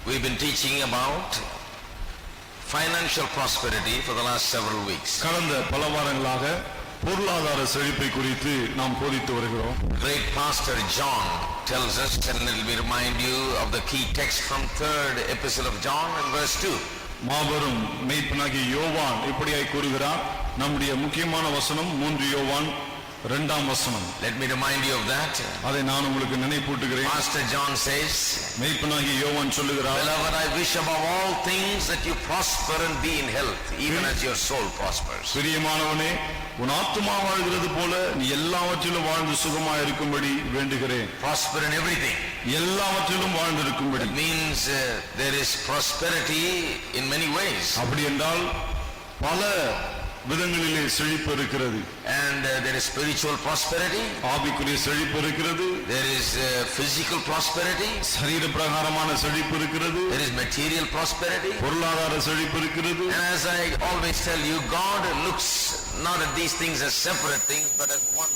We've been teaching about financial prosperity for the last several weeks. கடந்த பல வாரங்களாக பொருளாதார செழிப்பை குறித்து நாம் போதித்து வருகிறோம். Great Pastor John tells us, and let me remind you of the key text from 3rd epistle of John in verse 2. மாபெரும் மேய்ப்பனாகிய யோவான் இப்படியாய் கூறுகிறார். நம்முடைய முக்கியமான வசனம் 3 யோவான் 2ஆம் வசனம். Let me remind you of that. அதை நான் உங்களுக்கு நினைப்பூட்டுகிறேன். Pastor John says, மேய்ப்பனாகிய யோவான் சொல்லுகிறார், Beloved, I wish above all things that you prosper and be in health, even as your soul prospers. பிரியமானவனே, உன் ஆத்துமா வாழ்கிறது போல நீ எல்லாவற்றிலும் வாழ்ந்து சுகமாய் இருக்கும்படி வேண்டுகிறேன். Prosper in everything. எல்லாவற்றிலும் வாழ்ந்திருக்கும்படி. It means there is prosperity in many ways. அப்படி என்றால் பல விதங்களிலே செழிப்பு இருக்கிறது. And there is spiritual prosperity. ஆவிக்குரிய செழிப்பு இருக்கிறது. There is physical prosperity. சரீர பிரகாரமான செழிப்பு இருக்கிறது. There is material prosperity. பொருளாதார செழிப்பு இருக்கிறது. And as I always tell you, God looks not at these things as separate things, but as one.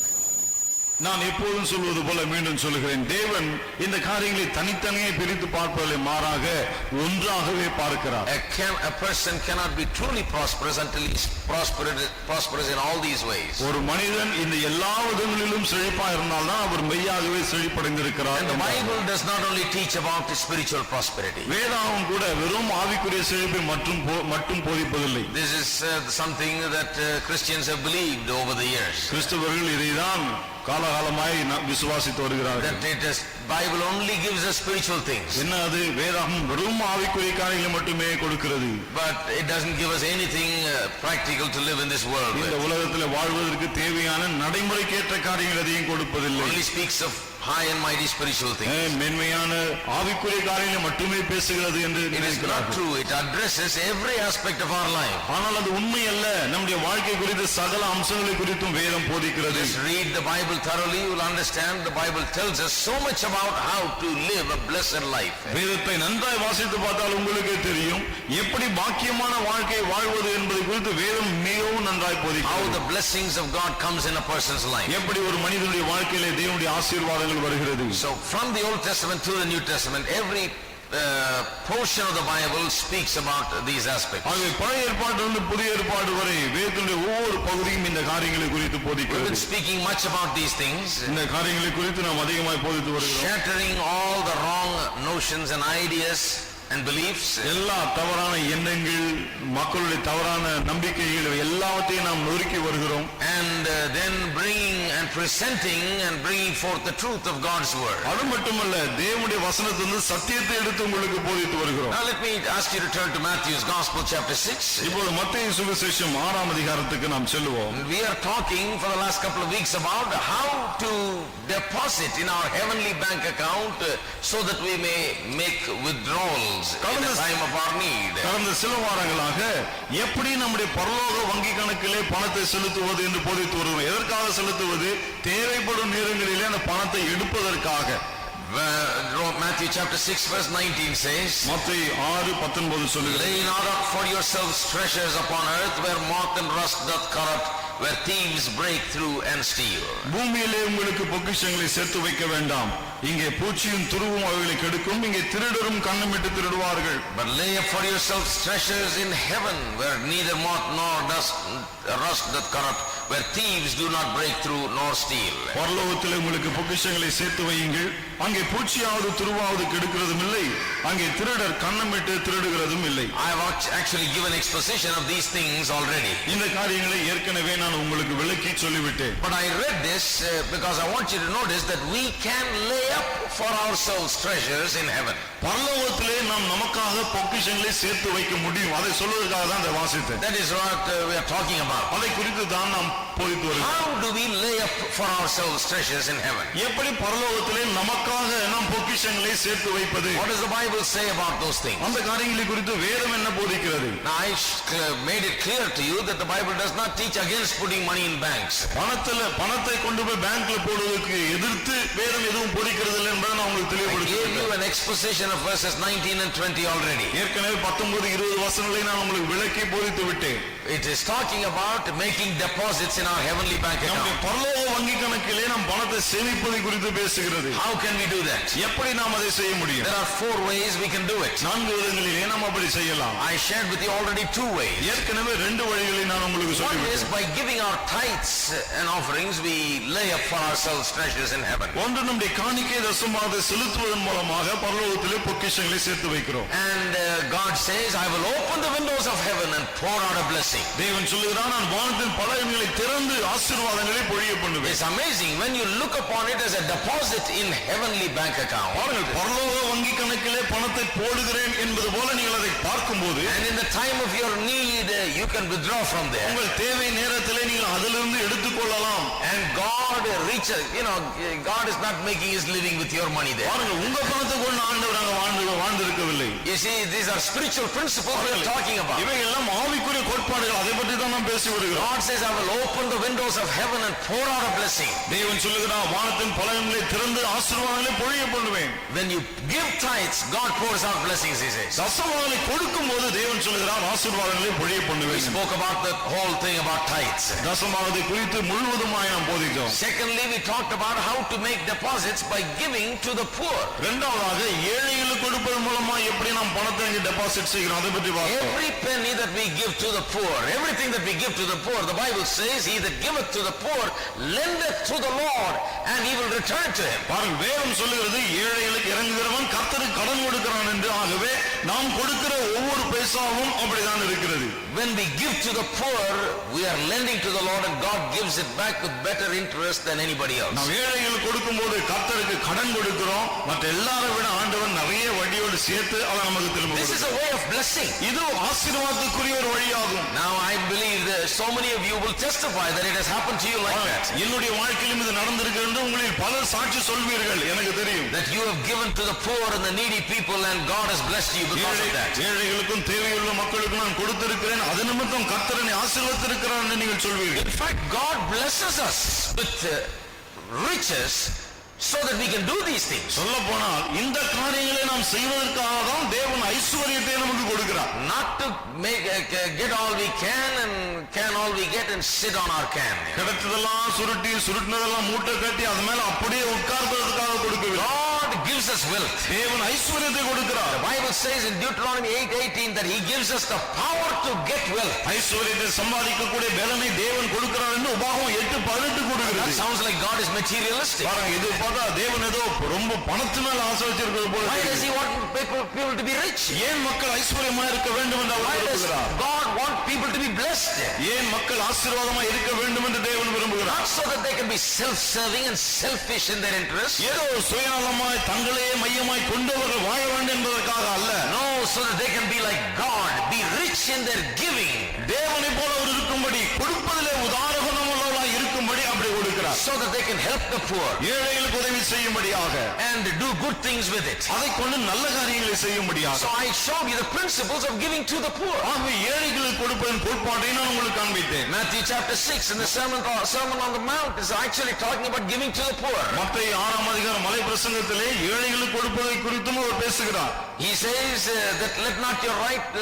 நான் எப்போதும் சொல்வது போல மீண்டும் சொல்லுகிறேன், தேவன் இந்த காரியங்களை தனித்தனியே பிரித்து பார்ப்பதில்லை, மாறாக ஒன்றாகவே பார்க்கிறார். A person cannot be truly prosperous until he is prosperous in all these ways. ஒரு மனிதன் இந்த எல்லா விதங்களிலும் செழிப்பா இருந்தால்தான் அவர் மெய்யாகவே செழிப்படைந்திருக்கிறார். And the Bible does not only teach about spiritual prosperity. வேதாகம் கூட வெறும் ஆவிக்குரிய செழிப்பை மட்டும் போதிப்பதில்லை. This is something that Christians have believed over the years. கிறிஸ்தவர்கள் இதைதான் காலகாலமாய் விசுவாசித்து வருகிறார்கள். That it is Bible only gives us spiritual things. என்ன அது? வேதாகம் வெறும் ஆவிக்குரிய காரியங்களை மட்டுமே கொடுக்கிறது. But it doesn't give us anything practical to live in this world. இந்த உலகத்தில் வாழ்வதற்கு தேவையான நடைமுறைக்கேற்ற காரியங்கள் எதையும் கொடுப்பதில்லை. Only speaks of high and mighty spiritual things. மேன்மையான ஆவிக்குரிய காரியங்களை மட்டுமே பேசுகிறது என்று It is not true. It addresses every aspect of our life. ஆனால் அது உண்மை அல்ல. நம்முடைய வாழ்க்கை குறித்து சகல அம்சங்களை குறித்தும் வேதம் போதிக்கிறது. Just read the Bible thoroughly, you will understand. The Bible tells us so much about how to live a blessed life. வேதத்தை நன்றாய் வாசித்து பார்த்தால் உங்களுக்கே தெரியும் எப்படி பாக்கியமான வாழ்க்கை வாழ்வது என்பதை குறித்து வேதம் மிகவும் நன்றாய் போதிக்கிறது. How the blessings of God comes in a person's life. எப்படி ஒரு மனிதனுடைய வாழ்க்கையிலே தேவனுடைய ஆசீர்வாதங்கள் வருகிறது. So from the Old Testament to the New Testament, every portion of the Bible speaks about these aspects. ஆகவே பழைய ஏற்பாட்டிலிருந்து புதிய ஏற்பாடு வரை வேதத்தினுடைய ஒவ்வொரு பகுதியும் இந்த காரியங்களை குறித்து We've போதிக்கிறது. been speaking much about these things, இந்த காரியங்களை குறித்து நாம் அதிகமாய் போதித்து வருகிறோம். shattering all the wrong notions and ideas and beliefs. எல்லா தவறான எண்ணங்கள், மக்களுடைய தவறான நம்பிக்கைகள் எல்லாவற்றையும் நாம் நொறுக்கி வருகிறோம். And then bringing and presenting and bringing forth the truth of God's word. அது மட்டுமல்ல, தேவனுடைய வசனத்திலிருந்து சத்தியத்தை எடுத்து உங்களுக்கு போதித்து வருகிறோம். Now let me ask you to turn to Matthew's Gospel chapter 6. இப்போது மத்தேயு சுவிசேஷம் 6ஆம் அதிகாரத்துக்கு நாம் செல்லுவோம். We are talking for the last couple of weeks about how to deposit in our heavenly bank account so that we may make withdrawals in the time of our need. கடந்த சில வாரங்களாக எப்படி நம்முடைய பரலோக வங்கி கணக்கிலே பணத்தை செலுத்துவது என்று போதித்து வருகிறோம். எதற்காக செலுத்துவது? தேவைப்படும் நேரங்களிலே அந்த பணத்தை எடுப்பதற்காக. Matthew chapter 6 verse 19 says, மத்தேயு 6:19 சொல்லுகிறது, Lay not up for yourselves treasures upon earth where moth and rust doth corrupt, where thieves break through and steal. பூமியிலே உங்களுக்கு பொக்கிஷங்களை சேர்த்து வைக்க வேண்டாம். இங்கே பூச்சியும் துருவும் அவைகளை கெடுக்கும், இங்கே திருடரும் கண்ணமிட்டு திருடுவார்கள். But lay up for yourselves treasures in heaven where neither moth nor rust doth corrupt, where thieves do not break through nor steal. பரலோகத்திலே உங்களுக்கு பொக்கிஷங்களை சேர்த்து வையுங்கள். அங்கே பூச்சியாவது துருவாவது கெடுக்கிறதும் இல்லை, அங்கே திருடர் கண்ணமிட்டு திருடுகிறதும் இல்லை. I have actually given exposition of these things already. இந்த காரியங்களை ஏற்கனவே நான் உங்களுக்கு விளக்கி சொல்லிவிட்டேன். But I read this because I want you to notice that we can lay up for ourselves treasures in heaven. பரலோகத்திலே நாம் நமக்காக பொக்கிஷங்களை சேர்த்து வைக்க முடியும். அதை சொல்வதற்காக தான் அதை வாசித்தேன். That is what we are talking about. அதை குறித்து தான் நாம் போதித்து வருகிறோம். How do we lay up for ourselves treasures in heaven? எப்படி பரலோகத்திலே நமக்காக நாம் பொக்கிஷங்களை சேர்த்து வைப்பது? What does the Bible say about those things? அந்த காரியங்களை குறித்து வேதம் என்ன போதிக்கிறது? Now I made it clear to you that the Bible does not teach against putting money in banks. பணத்தை கொண்டு போய் பேங்க்ல போடுவதற்கு எதிர்த்து வேதம் எதுவும் போதிக்கிறது இல்லை என்பதை நான் உங்களுக்கு I gave தெளிவுபடுத்தினேன். you an exposition of verses 19 and 20 already. ஏற்கனவே 19-20 வசனங்களை நான் உங்களுக்கு விளக்கி போதித்து விட்டேன். It is talking about making deposits in our heavenly bank நம்முடைய account. பரலோக வங்கி கணக்கிலே நாம் பணத்தை சேமிப்பதை குறித்து பேசுகிறது. How can we do that? எப்படி நாம் அதை செய்ய முடியும்? There are 4 ways we can do it. 4 விதங்களிலே நாம் அப்படி செய்யலாம். I shared with you already 2 ways. ஏற்கனவே 2 வழிகளை நான் உங்களுக்கு One is சொல்லிவிட்டேன். by giving our tithes and offerings, we lay up for ourselves treasures in heaven. ஒன்று நம்முடைய காணிக்கை தசமாவதை செலுத்துவதன் மூலமாக பரலோகத்திலே பொக்கிஷங்களை சேர்த்து வைக்கிறோம். And God says, I will open the windows of heaven and pour out a blessing. தேவன் சொல்லுகிறார், நான் வானத்தின் பலகணிகளை திறந்து ஆசீர்வாதங்களை பொழிய பண்ணுவேன். It's amazing when you look upon it as a deposit in heavenly bank account. பாருங்கள், பரலோக வங்கி கணக்கிலே பணத்தை போடுகிறேன் என்பது போல நீங்கள் அதை பார்க்கும்போது, And in the time of your need, you can withdraw from there. உங்கள் தேவை நேரத்திலே நீங்கள் அதிலிருந்து எடுத்துக்கொள்ளலாம். And God reaches, God is not making his living with your money there. பாருங்கள், உங்க பணத்தை கொண்டு ஆண்டவர் அங்க வாழ்ந்திருக்கவில்லை. You see, these are spiritual principles we are talking about. இவை எல்லாம் ஆவிக்குரிய கோட்பாடுகள், அதை பற்றி தான் நாம் பேசி வருகிறோம். God says, I will open the windows of heaven and pour out a blessing. தேவன் சொல்லுகிறார், வானத்தின் பலகணிகளை திறந்து ஆசீர்வாதங்களை பொழிய பண்ணுவேன். When you give tithes, God pours out blessings, he says. தசமாவதை கொடுக்கும்போது தேவன் சொல்லுகிறார், ஆசீர்வாதங்களை பொழிய We பண்ணுவேன். spoke about the whole thing about tithes. தசமாவதை குறித்து முழுவதுமாய் நாம் போதித்தோம். Secondly, we talked about how to make deposits by giving to the poor. இரண்டாவதாக ஏழைகளுக்கு கொடுப்பதன் மூலமா எப்படி நாம் பணத்தை இங்க டெபாசிட் செய்கிறோம், அதை பற்றி பார்த்தோம். Every penny that we give to the poor, everything that we give to the poor, the Bible says, he that giveth to the poor lendeth to the Lord and he will return to him. பாருங்கள், வேதம் சொல்லுகிறது, ஏழைகளுக்கு இறங்குகிறவன் கர்த்தருக்கு கடன் கொடுக்கிறான் என்று. ஆகவே நாம் கொடுக்கிற ஒவ்வொரு பைசாவும் அப்படிதான் இருக்கிறது. When we give to the poor, we are lending to the Lord and God gives it back with better interest than anybody else. நாம் ஏழைகளுக்கு கொடுக்கும்போது கர்த்தருக்கு கடன் கொடுக்கிறோம், மற்ற எல்லாரை விட ஆண்டவன் நிறைய வட்டியோடு சேர்த்து அதை நமக்கு திரும்ப This is கொடுக்கிறார். a way of blessing. இது ஆசீர்வாதத்துக்குரிய ஒரு வழியாகும். Now I believe that so many of you will testify that it has happened to you like that. என்னுடைய வாழ்க்கையிலும் இது நடந்திருக்கு என்று உங்களில் பலர் சாட்சி சொல்வீர்கள், எனக்கு தெரியும். That you have given to the poor and the needy people and God has blessed you because of that. ஏழைகளுக்கும் தேவையுள்ள மக்களுக்கும் நான் கொடுத்திருக்கிறேன், அது நிமித்தம் கர்த்தரனை ஆசீர்வதித்திருக்கிறார் என்று நீங்கள் சொல்வீர்கள். In fact, God blesses us with riches so that we can do these things. சொல்ல போனால் இந்த காரியங்களை நாம் செய்வதற்காக தான் தேவன் ஐஸ்வர்யத்தை நமக்கு கொடுக்கிறார். Not to make get all we can all we get and sit on our can. கிடைத்ததெல்லாம் சுருட்டினதெல்லாம் மூட்டை கட்டி அது மேல அப்படியே உட்கார்ந்ததற்காக கொடுக்கவில்லை. God gives us wealth. தேவன் ஐஸ்வர்யத்தை கொடுக்கிறார். The Bible says in Deuteronomy 8:18 that he gives us the power to get wealth. ஐஸ்வர்யத்தை சம்பாதிக்கக்கூடிய பலனை தேவன் கொடுக்கிறார் என்று உபாகமம் 8:18 That கொடுக்கிறது. sounds like God is materialistic. பாருங்க, இது பார்த்தா தேவன் ஏதோ ரொம்ப பணத்து மேல ஆசை வச்சிருக்கிறது போல. Why does he want people to be rich? ஏன் மக்கள் ஐஸ்வர்யமா இருக்க வேண்டும் என்று அவர் Why does விரும்புகிறார்? God want people to be blessed? ஏன் மக்கள் ஆசீர்வாதமா இருக்க வேண்டும் என்று தேவன் விரும்புகிறார்? Not so that they can be self-serving and selfish in their interests. ஏதோ சுயநலமாய் தங்களையே மையமாய் கொண்டவர்கள் வாழ வேண்டும் என்பதற்காக அல்ல. No, so that they can be like God, be rich in their giving. தேவனை போல அவர் இருக்கும்படி, கொடுப்பதிலே உதாரணமுள்ளவர்களாய் இருக்கும்படி அப்படி கொடுக்கிறார். So that they can help the poor ஏழைகளுக்கு உதவி செய்யும்படியாக, and do good things with it. அதை கொண்டு நல்ல காரியங்களை செய்யும்படியாக. So I showed you the principles of giving to the poor. ஆகவே ஏழைகளுக்கு கொடுப்பதன் கோட்பாட்டை நான் உங்களுக்கு காண்பித்தேன். Matthew chapter 6 in the Sermon on the Mount is actually talking about giving to the poor. மத்தேயு 6ஆம் அதிகாரம் மலை பிரசங்கத்திலே ஏழைகளுக்கு கொடுப்பதை குறித்தும் அவர் பேசுகிறார். He says that let not your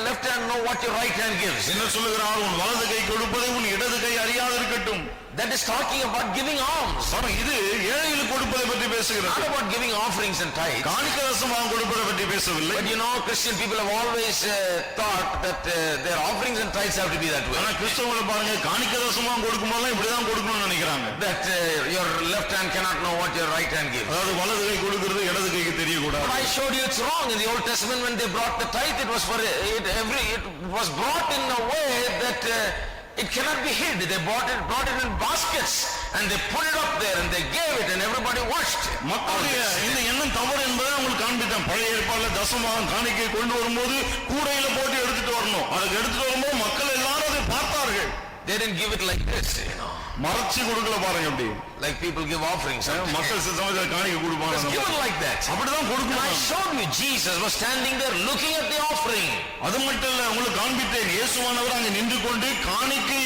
left hand know what your right hand gives. என்ன சொல்லுகிறார்? உன் வலது கை கொடுப்பதை உன் இடது கை அறியாதிருக்கட்டும். That is talking about giving alms. இது ஏழைகளுக்கு கொடுப்பதை பற்றி பேசுகிறது. Not about giving offerings and tithes. காணிக்கை தசமாகம் கொடுப்பதை பற்றி பேசவில்லை. But Christian people have always thought that their offerings and tithes have to be that way. ஆனா கிறிஸ்தவங்களை பாருங்க, காணிக்கை தசமாகம் கொடுக்கும்போது இப்படிதான் கொடுக்கணும்னு நினைக்கிறாங்க. That your left hand cannot know what your right hand gives. அதாவது வலது கை கொடுக்கிறது இடது கைக்கு தெரியக்கூடாது. But I showed you it's wrong. In the Old Testament when they brought the tithe, it was brought in a way that it cannot be hid. They brought it in baskets and they put it up there and they gave it and everybody watched. மக்களுடைய இந்த எண்ணம் தவறு என்பதை உங்களுக்கு காண்பித்தேன். பழைய ஏற்பாடுல தசமாகம் காணிக்கை கொண்டு வரும்போது கூடையில போட்டு எடுத்துட்டு வரணும். அதுக்கு எடுத்துட்டு வரும்போது மக்கள் எல்லாரும் அதை பார்த்தார்கள். They didn't give it like this, மறைச்சு கொடுக்கல பாருங்க. அப்படி like people give offerings. மக்கள் சமயத்துல காணிக்கை கொடுப்பாங்க. It's given like that. அப்படிதான் கொடுக்கணும். I showed you Jesus was standing there looking at the offering. அது மட்டும் இல்ல, உங்களுக்கு காண்பித்தேன், இயேசுவானவர் அங்க நின்று கொண்டு காணிக்கை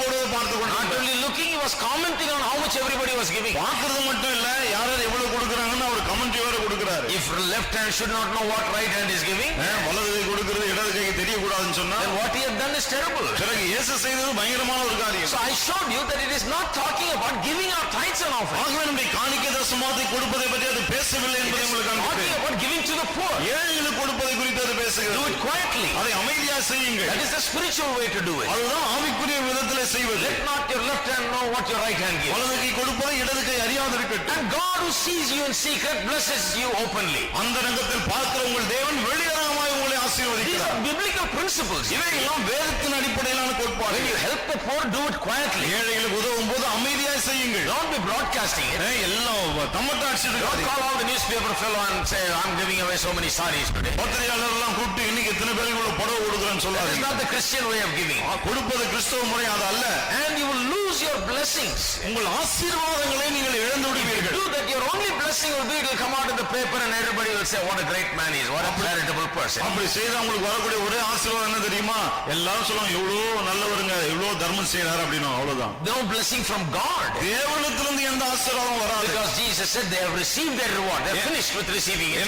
போடுவதை பார்த்து Not கொண்டு only looking looking, he was commenting on how much everybody was giving. பார்க்கிறது மட்டும் இல்ல, யார் யார் எவ்வளவு கொடுக்கறாங்கன்னு அவர் கமெண்ட்ரி வேற கொடுக்கறாரு. If left hand should not know what right hand is giving, வலது கை கொடுக்கிறது இடது கைக்கு தெரியக்கூடாதுன்னு சொன்னா, then what he had done is terrible. பிறகு இயேசு செய்தது பயங்கரமான ஒரு காரியம். So I showed you that it is not talking about giving our tithes and offerings. ஆகவே நம்முடைய காணிக்கை தசமாத்தை கொடுப்பதை பற்றி அது பேசவில்லை என்பதை உங்களுக்கு Talking காண்பித்தேன். about giving to the poor. ஏழைகளுக்கு கொடுப்பதை குறித்து அது Do பேசுகிறது. it quietly. அதை அமைதியா செய்யுங்கள். That is the spiritual way to do it. அதுதான் ஆவிக்குரிய விதத்திலே செய்வது. Let not your left hand know what your right hand gives. வலது கை கொடுப்பதை இடது கை அறியாது இருக்கட்டும். And God who sees you in secret blesses you openly. அந்தரங்கத்தில் பார்க்கிற உங்கள் தேவன் வெளியரங்கமாய் உங்களை These ஆசீர்வதிக்கிறார். are biblical principles. இவையெல்லாம் வேதத்தின் அடிப்படையிலான கோட்பாடு. When you help the poor, do it quietly. ஏழைகளுக்கு உதவும் போது அமைதியாய் செய்யுங்கள். Don't be broadcasting it. எல்லாம் தம்மட்ட Don't அடிச்சிட்டு call all the newspaper fellow and say, I'm giving away so many sarees today. பத்திரிகையாளர் எல்லாம் கூப்பிட்டு இன்னைக்கு எத்தனை பேருக்கு இவ்வளவு புடவை கொடுக்குறேன்னு That is சொல்லாதீங்க. not the Christian way of giving. கொடுப்பது கிறிஸ்தவ முறை அது அல்ல. And you will lose your blessings. உங்கள் ஆசீர்வாதங்களை நீங்கள் இழந்து விடுவீர்கள். Do that, your only blessing will be, it will come out in the paper and everybody will say, what a great man he is, what a charitable person. அப்படி செய்தா உங்களுக்கு வரக்கூடிய ஒரே ஆசீர்வாதம் என்ன தெரியுமா? எல்லாரும் சொல்லுவாங்க எவ்வளவு நல்லவருங்க, எவ்வளவு தர்மம் செய்யறாரு அப்படின்னு. அவ்வளவுதான். No blessing from God. தேவனிடத்திலிருந்து எந்த ஆசீர்வாதம் வராது. Because Jesus said they have received their reward. They are finished with receiving it.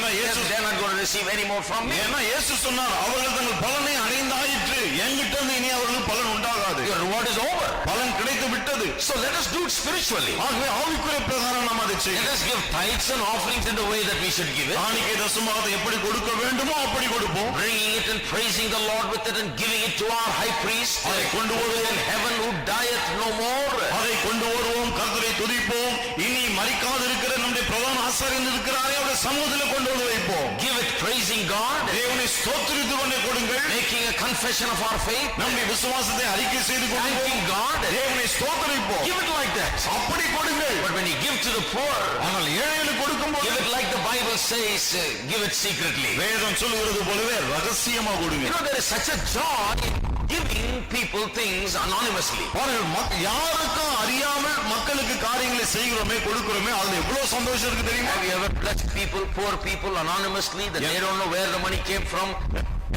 They are not going to receive any more from me. ஏன்னா இயேசு சொன்னார் அவர்கள் தங்கள் பலனை அடைந்தாயிற்று, என்கிட்ட இருந்து இனி அவர்களுக்கு பலன் உண்டாகாது. Your reward is over. பலன் கிடைத்து விட்டது. So let us do it spiritually. ஆகவே ஆவிக்குரிய பிரகாரம் நாம் அதை Let செய்யலாம். us give tithes and offerings in the way that we should give it. காணிக்கை தசமாவதை எப்படி கொடுக்க வேண்டுமோ அப்படி கொடுப்போம். Bringing it and praising the Lord with it and giving it to our high priest அதை கொண்டு வருவோம். in heaven who dieth no more. அதை கொண்டு வருவோம், கர்த்தரை துதிப்போம். இனி மரிக்காது இருக்கிற நம்முடைய பிரதான ஆசாரியன் இருக்கிறாரே அவருடைய சமூகத்தில் கொண்டு வந்து வைப்போம். Give it praising God, தேவனை ஸ்தோத்திரித்து கொண்டே கொடுங்கள். making a confession of our faith, நம்முடைய விசுவாசத்தை அறிக்கை செய்து கொள்வோம். thanking God. தேவனை ஸ்தோத்திரிப்போம். Give it like that. அப்படி கொடுங்கள். But when you give to the poor, ஆனால் ஏழைகளுக்கு கொடுக்கும்போது give it like the Bible says, give it secretly. வேதம் சொல்லுகிறது போலவே ரகசியமா கொடுங்க. You know, there is such a joy in giving people things anonymously. பாருங்கள், யாருக்கும் அறியாமல் மக்களுக்கு காரியங்களை செய்கிறோமே கொடுக்கிறோமே அதுல எவ்வளவு சந்தோஷம் இருக்கு தெரியுமா? Have you ever blessed people, poor people anonymously that they don't know where the money came from?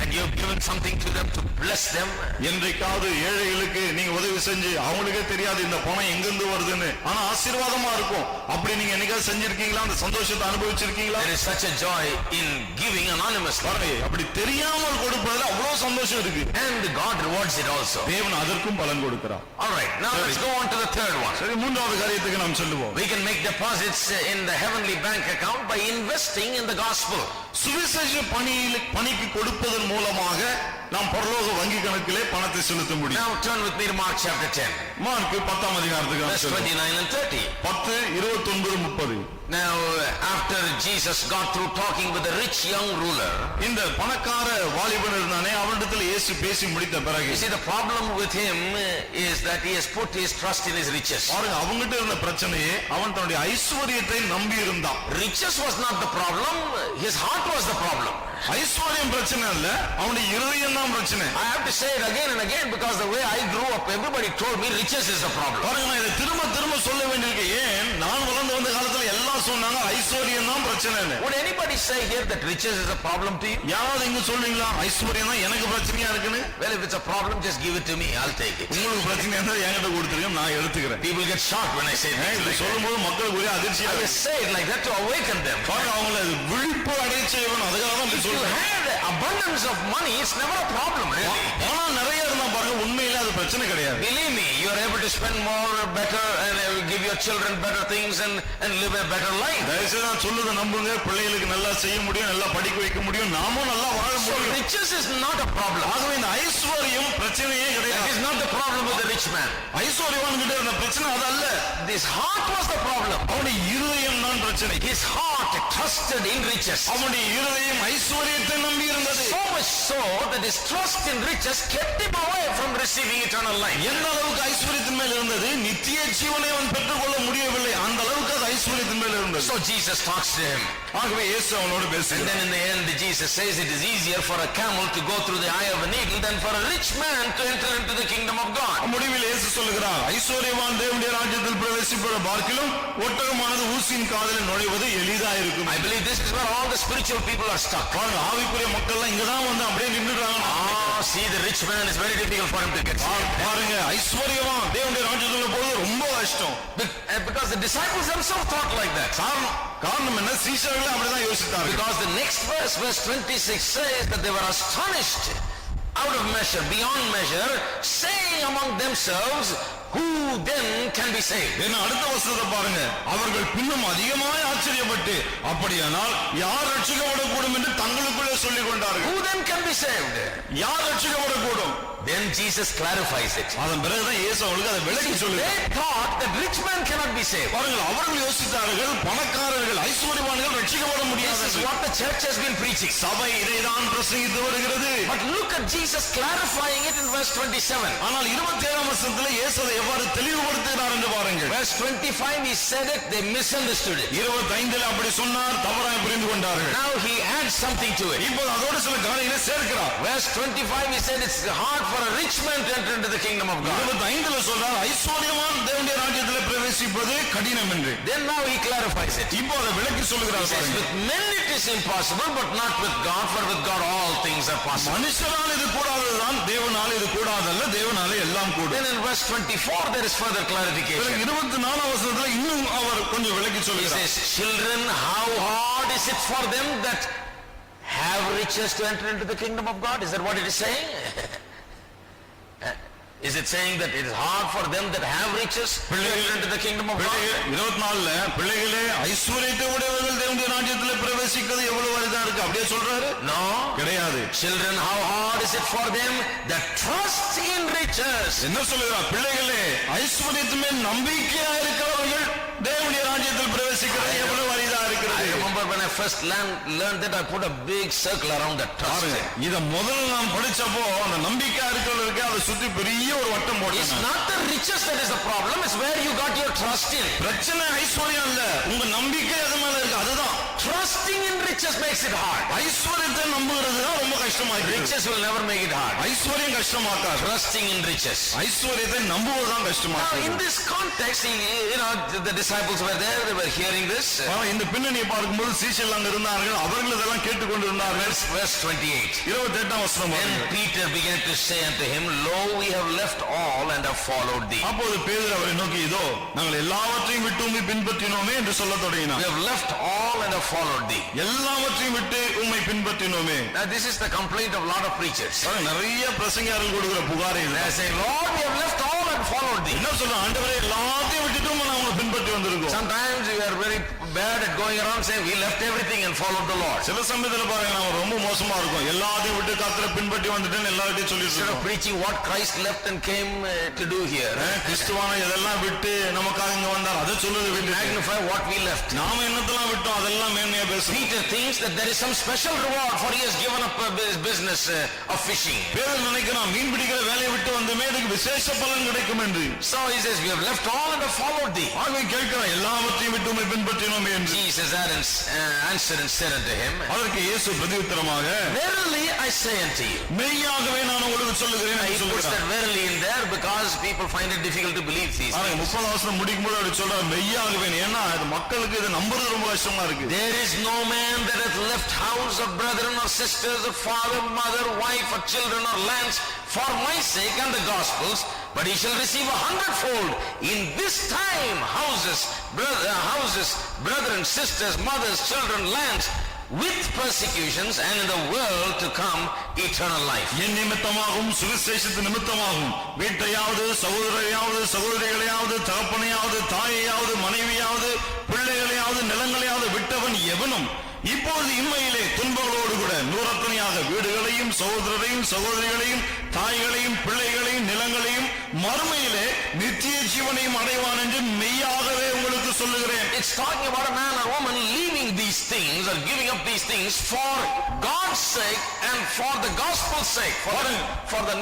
And you have given something to them to bless them. என்றைக்காவது ஏழைகளுக்கு நீங்க உதவி செஞ்சு அவங்களுக்கே தெரியாது இந்த பணம் எங்கிருந்து வருதுன்னு, ஆனா ஆசீர்வாதமா இருக்கும். அப்படி நீங்க என்னைக்காவது செஞ்சிருக்கீங்களா? அந்த சந்தோஷத்தை அனுபவிச்சிருக்கீங்களா? There is such a joy in giving anonymously. அப்படி தெரியாமல் கொடுப்பதுல அவ்வளவு சந்தோஷம் இருக்கு. And God rewards it also. தேவன் அதற்கும் பலன் கொடுக்கிறார். All right, now let's go on to the third one. சரி, மூன்றாவது காரியத்துக்கு நாம் சொல்லுவோம். We can make deposits in the heavenly bank account by investing in the gospel. சுவிசேஷ பணிக்கு கொடுப்பதன் மூலமாக நாம் பரலோக வங்கி கணக்கிலே பணத்தை செலுத்த முடியும். Now turn with me to Mark chapter 10. Mark 10ஆம் அதிகாரத்துக்கு Verse 29 and 30. 10, 29, 30. Now after Jesus got through talking with the rich young ruler, இந்த பணக்கார வாலிபன் இருந்தானே, அவனிடத்தில் இயேசு பேசி முடித்த பிறகு, you see the problem with him is that he has put his trust in his riches. பாருங்க, அவங்கிட்ட இருந்த பிரச்சனையே அவன் தன்னுடைய ஐஸ்வரியத்தை நம்பி இருந்தான். Riches was not the problem, his heart was the problem. ஐஸ்வர்யம் பிரச்சனை இல்ல, அவனுடைய இருதயம் தான் பிரச்சனை. I have to say it again and again because the way I grew up, everybody told me riches is the problem. பாருங்க, நான் இதை திரும்ப திரும்ப சொல்ல வேண்டியிருக்கு. ஏன்? நான் வளர்ந்து வந்த காலத்துல எல்லாம் சொன்னாங்க ஐஸ்வர்யம் தான் பிரச்சனை. Would anybody say here that riches is a problem to you? யாராவது இங்க சொல்றீங்களா ஐஸ்வர்யம் தான் எனக்கு பிரச்சனையா இருக்குன்னு? Well, if it's a problem, just give it to me, I'll take it. உங்களுக்கு பிரச்சனையா இருந்தா என்கிட்ட கொடுத்துருங்க, நான் எடுத்துக்கிறேன். People get shocked when I say things இது like that. சொல்லும்போது மக்களுக்கு ஒரே அதிர்ச்சியா I இருக்கு. just say it like that to awaken them. பாருங்க, அவங்கள விழிப்பு அடைய செய்யணும், அதுக்காக தான் இப்படி If you சொல்றேன். had abundance of money, it's never a problem, really. பணம் நிறைய இருந்தா பாருங்க, உண்மையில அது பிரச்சனை கிடையாது. Believe me, you are able to spend more, better, and give your children better things and live a better life. தயவுசெய்து நான் சொல்லுதை நம்புங்க. பிள்ளைகளுக்கு நல்லா செய்ய முடியும், நல்லா படிக்க வைக்க முடியும், நாமும் நல்லா வாழ So முடியும். riches is not a problem. ஆகவே இந்த ஐஸ்வர்யம் பிரச்சனையே That கிடையாது. is not the problem with the rich man. ஐஸ்வர்யவான் கிட்ட இருந்த பிரச்சனை அது அல்ல. This heart was the problem. அவனுடைய இருதயம் தான் பிரச்சனை. His heart trusted in riches. அவனுடைய இருதயம் ஐஸ்வர்யத்தை நம்பி இருந்தது. So much so that his trust in riches kept him away from receiving eternal life. எந்த அளவுக்கு ஐஸ்வர்யத்தின் மேல் இருந்தது, நித்திய ஜீவனை அவன் பெற்றுக்கொள்ள முடியவில்லை. அந்த அளவுக்கு அது ஐஸ்வர்யத்தின் மேல் இருந்தது. So Jesus talks to him. ஆகவே இயேசு அவனோடு And பேசுகிறார். then in the end, Jesus says it is easier for a camel to go through the eye of a needle than for a rich man to enter into the kingdom of God. முடிவில் இயேசு சொல்லுகிறார், ஐஸ்வர்யவான் தேவனுடைய ராஜ்யத்தில் பிரவேசிப்பதை பார்க்கிலும் ஒட்டகமானது ஊசியின் காதில் நுழைவது எளிதா இருக்கும். I believe this is where all the spiritual people are stuck. பாருங்க, ஆவிக்குரிய மக்கள் இங்கதான் வந்து அப்படியே நின்றுடுறாங்க. See, the rich man is very difficult for him to get saved. பாருங்க, ஐஸ்வர்யவான் தேவனுடைய ராஜ்யத்துல போது ரொம்ப கஷ்டம். Because the disciples themselves thought like that. காரணம் என்ன? சீஷர்கள் அப்படிதான் யோசித்தார்கள். Because the next verse, verse 26 says that they were astonished out of measure, beyond measure, saying among themselves, who then can be saved? என்ன அடுத்த வசனத்தை பாருங்க. அவர்கள் பின்னும் அதிகமாய் ஆச்சரியப்பட்டு, அப்படியானால் யார் ரட்சிக்கப்படக்கூடும் என்று தங்களுக்குள்ளே சொல்லிக் கொண்டார்கள். Who then can be saved? யார் ரட்சிக்கப்படக்கூடும்? Then Jesus clarifies it. அதன் பிறகுதான் இயேசு அவர்களுக்கு அதை விளக்கி சொல்லுகிறார். They thought that rich man cannot be saved. பாருங்கள், அவர்கள் யோசித்தார்கள் பணக்காரர்கள் ஐஸ்வர்யவான்கள் ரட்சிக்கப்பட முடியாது. This is what the church has been preaching. சபை இதைதான் பிரசங்கித்து வருகிறது. But look at Jesus clarifying it in verse 27. ஆனால் 27ஆம் வசனத்திலே இயேசு அதை எவ்வாறு தெளிவுபடுத்துகிறார் என்று பாருங்கள். Verse 25 he said it, they misunderstood it. 25ல் அப்படி சொன்னார், தவறாய் புரிந்து கொண்டார்கள். Now he adds something to it. இப்போது அதோடு சில காரியங்களை சேர்க்கிறார். Verse 25 he said it's hard for a rich man to enter into the kingdom of God. 25ல் சொல்றார் ஐஸ்வர்யவான் தேவனுடைய ராஜ்யத்திலே பிரவேசிப்பது கடினம் என்று. Then now he clarifies it. இப்போ அதை விளக்கி சொல்லுகிறார். He says with men it is impossible but not with God, for with God all things are possible. மனுஷரால் இது கூடாததுதான், தேவனால் இது கூடாதல்ல, தேவனாலே எல்லாம் கூடும். Then in verse 24 there is further clarification. 24ஆம் வசனத்துல இன்னும் அவர் கொஞ்சம் விளக்கி He சொல்லுகிறார். says, children, how hard is it for them that have riches to enter into the kingdom of God? Is that what it is saying? Is it saying that it is hard for them that have riches to enter into the kingdom of God? 24ல பிள்ளைகளே ஐஸ்வரியத்தை உடையவர்கள் தேவனுடைய ராஜ்யத்திலே பிரவேசிக்கிறது எவ்வளவு அரிதா இருக்கு அப்படியே சொல்றாரு? No. கிடையாது. Children, how hard is it for them that trust in riches? என்ன சொல்லுகிறார்? பிள்ளைகளே ஐஸ்வரியத்தின் மேல் நம்பிக்கையா இருக்கிறவர்கள் தேவனுடைய ராஜ்யத்தில் பிரவேசிக்கிறது எவ்வளவு அரிதா இருக்கிறது. I remember when I first learned that, I put a big circle around that trust. இத முதல்ல நான் படிச்சப்போ அந்த நம்பிக்கையா இருக்கிறவங்களுக்கு அதை சுத்தி பெரிய ஒரு வட்டம் போட்டேன். It's not the riches that is the problem, it's where you got your trust in. பிரச்சனை ஐஸ்வர்யம் இல்ல, உங்க நம்பிக்கை எது மேல இருக்கு அதுதான். Trusting in riches makes it hard. ஐஸ்வர்யத்தை நம்புறது தான் ரொம்ப கஷ்டமா இருக்கு. Riches will never make it hard. ஐஸ்வர்யம் கஷ்டமாக்காது. Trusting in riches. ஐஸ்வர்யத்தை நம்புவது தான் கஷ்டமா Now இருக்கு. in this context, the disciples were there, they were hearing this. இந்த பின்னணியை பார்க்கும்போது சீஷர்கள் அங்க இருந்தார்கள், அவர்கள் இதெல்லாம் கேட்டுக்கொண்டிருந்தார்கள். Verse 28. 28ஆம் வசனம். Then Peter began to say unto him, Lo, we have left all and have followed thee. அப்போது பேதுரு அவரை நோக்கி, இதோ நாங்கள் எல்லாவற்றையும் விட்டு உம்மை பின்பற்றினோமே என்று சொல்லத் தொடங்கினார். We have left all and have followed thee. எல்லாவற்றையும் விட்டு உம்மை பின்பற்றினோமே. Now this is the complaint of a lot of preachers. நிறைய பிரசங்கியார்கள் கொடுக்கிற புகாரே இது. They say, Lord, we have left all and followed thee. என்ன சொல்ற? ஆண்டவரே எல்லாத்தையும் விட்டுட்டு நான் உங்களை பின்பற்றி வந்திருக்கோம். Sometimes we are very bad at going around saying we left everything and followed the Lord. சில சமயத்துல பாருங்க நாம ரொம்ப மோசமா இருக்கும். எல்லாத்தையும் விட்டு கர்த்தரை பின்பற்றி வந்துட்டேன்னு எல்லார்ட்டையும் சொல்லிட்டு Instead of இருக்கோம். preaching what Christ left and came to do here, கிறிஸ்துவான இதெல்லாம் விட்டு நமக்காக இங்க வந்தார் அதை சொல்லுது விட்டு magnify what we left. நாம என்னத்தெல்லாம் விட்டோம் அதெல்லாம் மேன்மையா பேசுறோம். Peter thinks that there is some special reward for he has given up his business of fishing. பேதுரு நினைக்கிறான் மீன் பிடிக்கிற வேலையை விட்டு வந்தமே இதுக்கு விசேஷ பலன் கிடைக்கும் என்று. So he says, we have left all and have followed thee. ஆகவே கேட்கிறான் எல்லாவற்றையும் விட்டு உம்மை பின்பற்றினோமே என்று. Jesus answered and said unto him, அதற்கு இயேசு பிரதியுத்தரமாக, Verily I say unto you. மெய்யாகவே நான் உங்களுக்கு சொல்லுகிறேன் He என்று puts that சொல்கிறார். verily in there because people find it difficult to believe these ஆனா things. 30 வசனம் முடிக்கும்போது அப்படி சொல்றார் மெய்யாகவே. ஏன்னா இது மக்களுக்கு இது நம்புறது ரொம்ப கஷ்டமா இருக்கு. There is no man that hath left house or brethren or sisters or father, mother, wife or children or lands for my sake and the gospel's, but he shall receive 100-fold in this time houses, brethren, sisters, mothers, children, lands, with persecutions, and in the world to come eternal life. என் நிமித்தமாகவும் சுவிசேஷத்து நிமித்தமாகவும் வீட்டையாவது சகோதரையாவது சகோதரிகளையாவது தகப்பனையாவது தாயையாவது மனைவியாவது பிள்ளைகளையாவது நிலங்களையாவது விட்டவன் எவனும் இப்பொழுது இம்மையிலே துன்பங்களோடு கூட நூறத்தனையாக வீடுகளையும் சகோதரரையும் சகோதரிகளையும் தாய்களையும் பிள்ளைகளையும் நிலங்களையும் மறுமையிலே நித்திய ஜீவனையும் அடைவான் என்று மெய்யாகவே உங்களுக்கு சொல்லுகிறேன். It's talking about a man or woman leaving these things or giving up these things for God's sake and for the gospel's sake, for the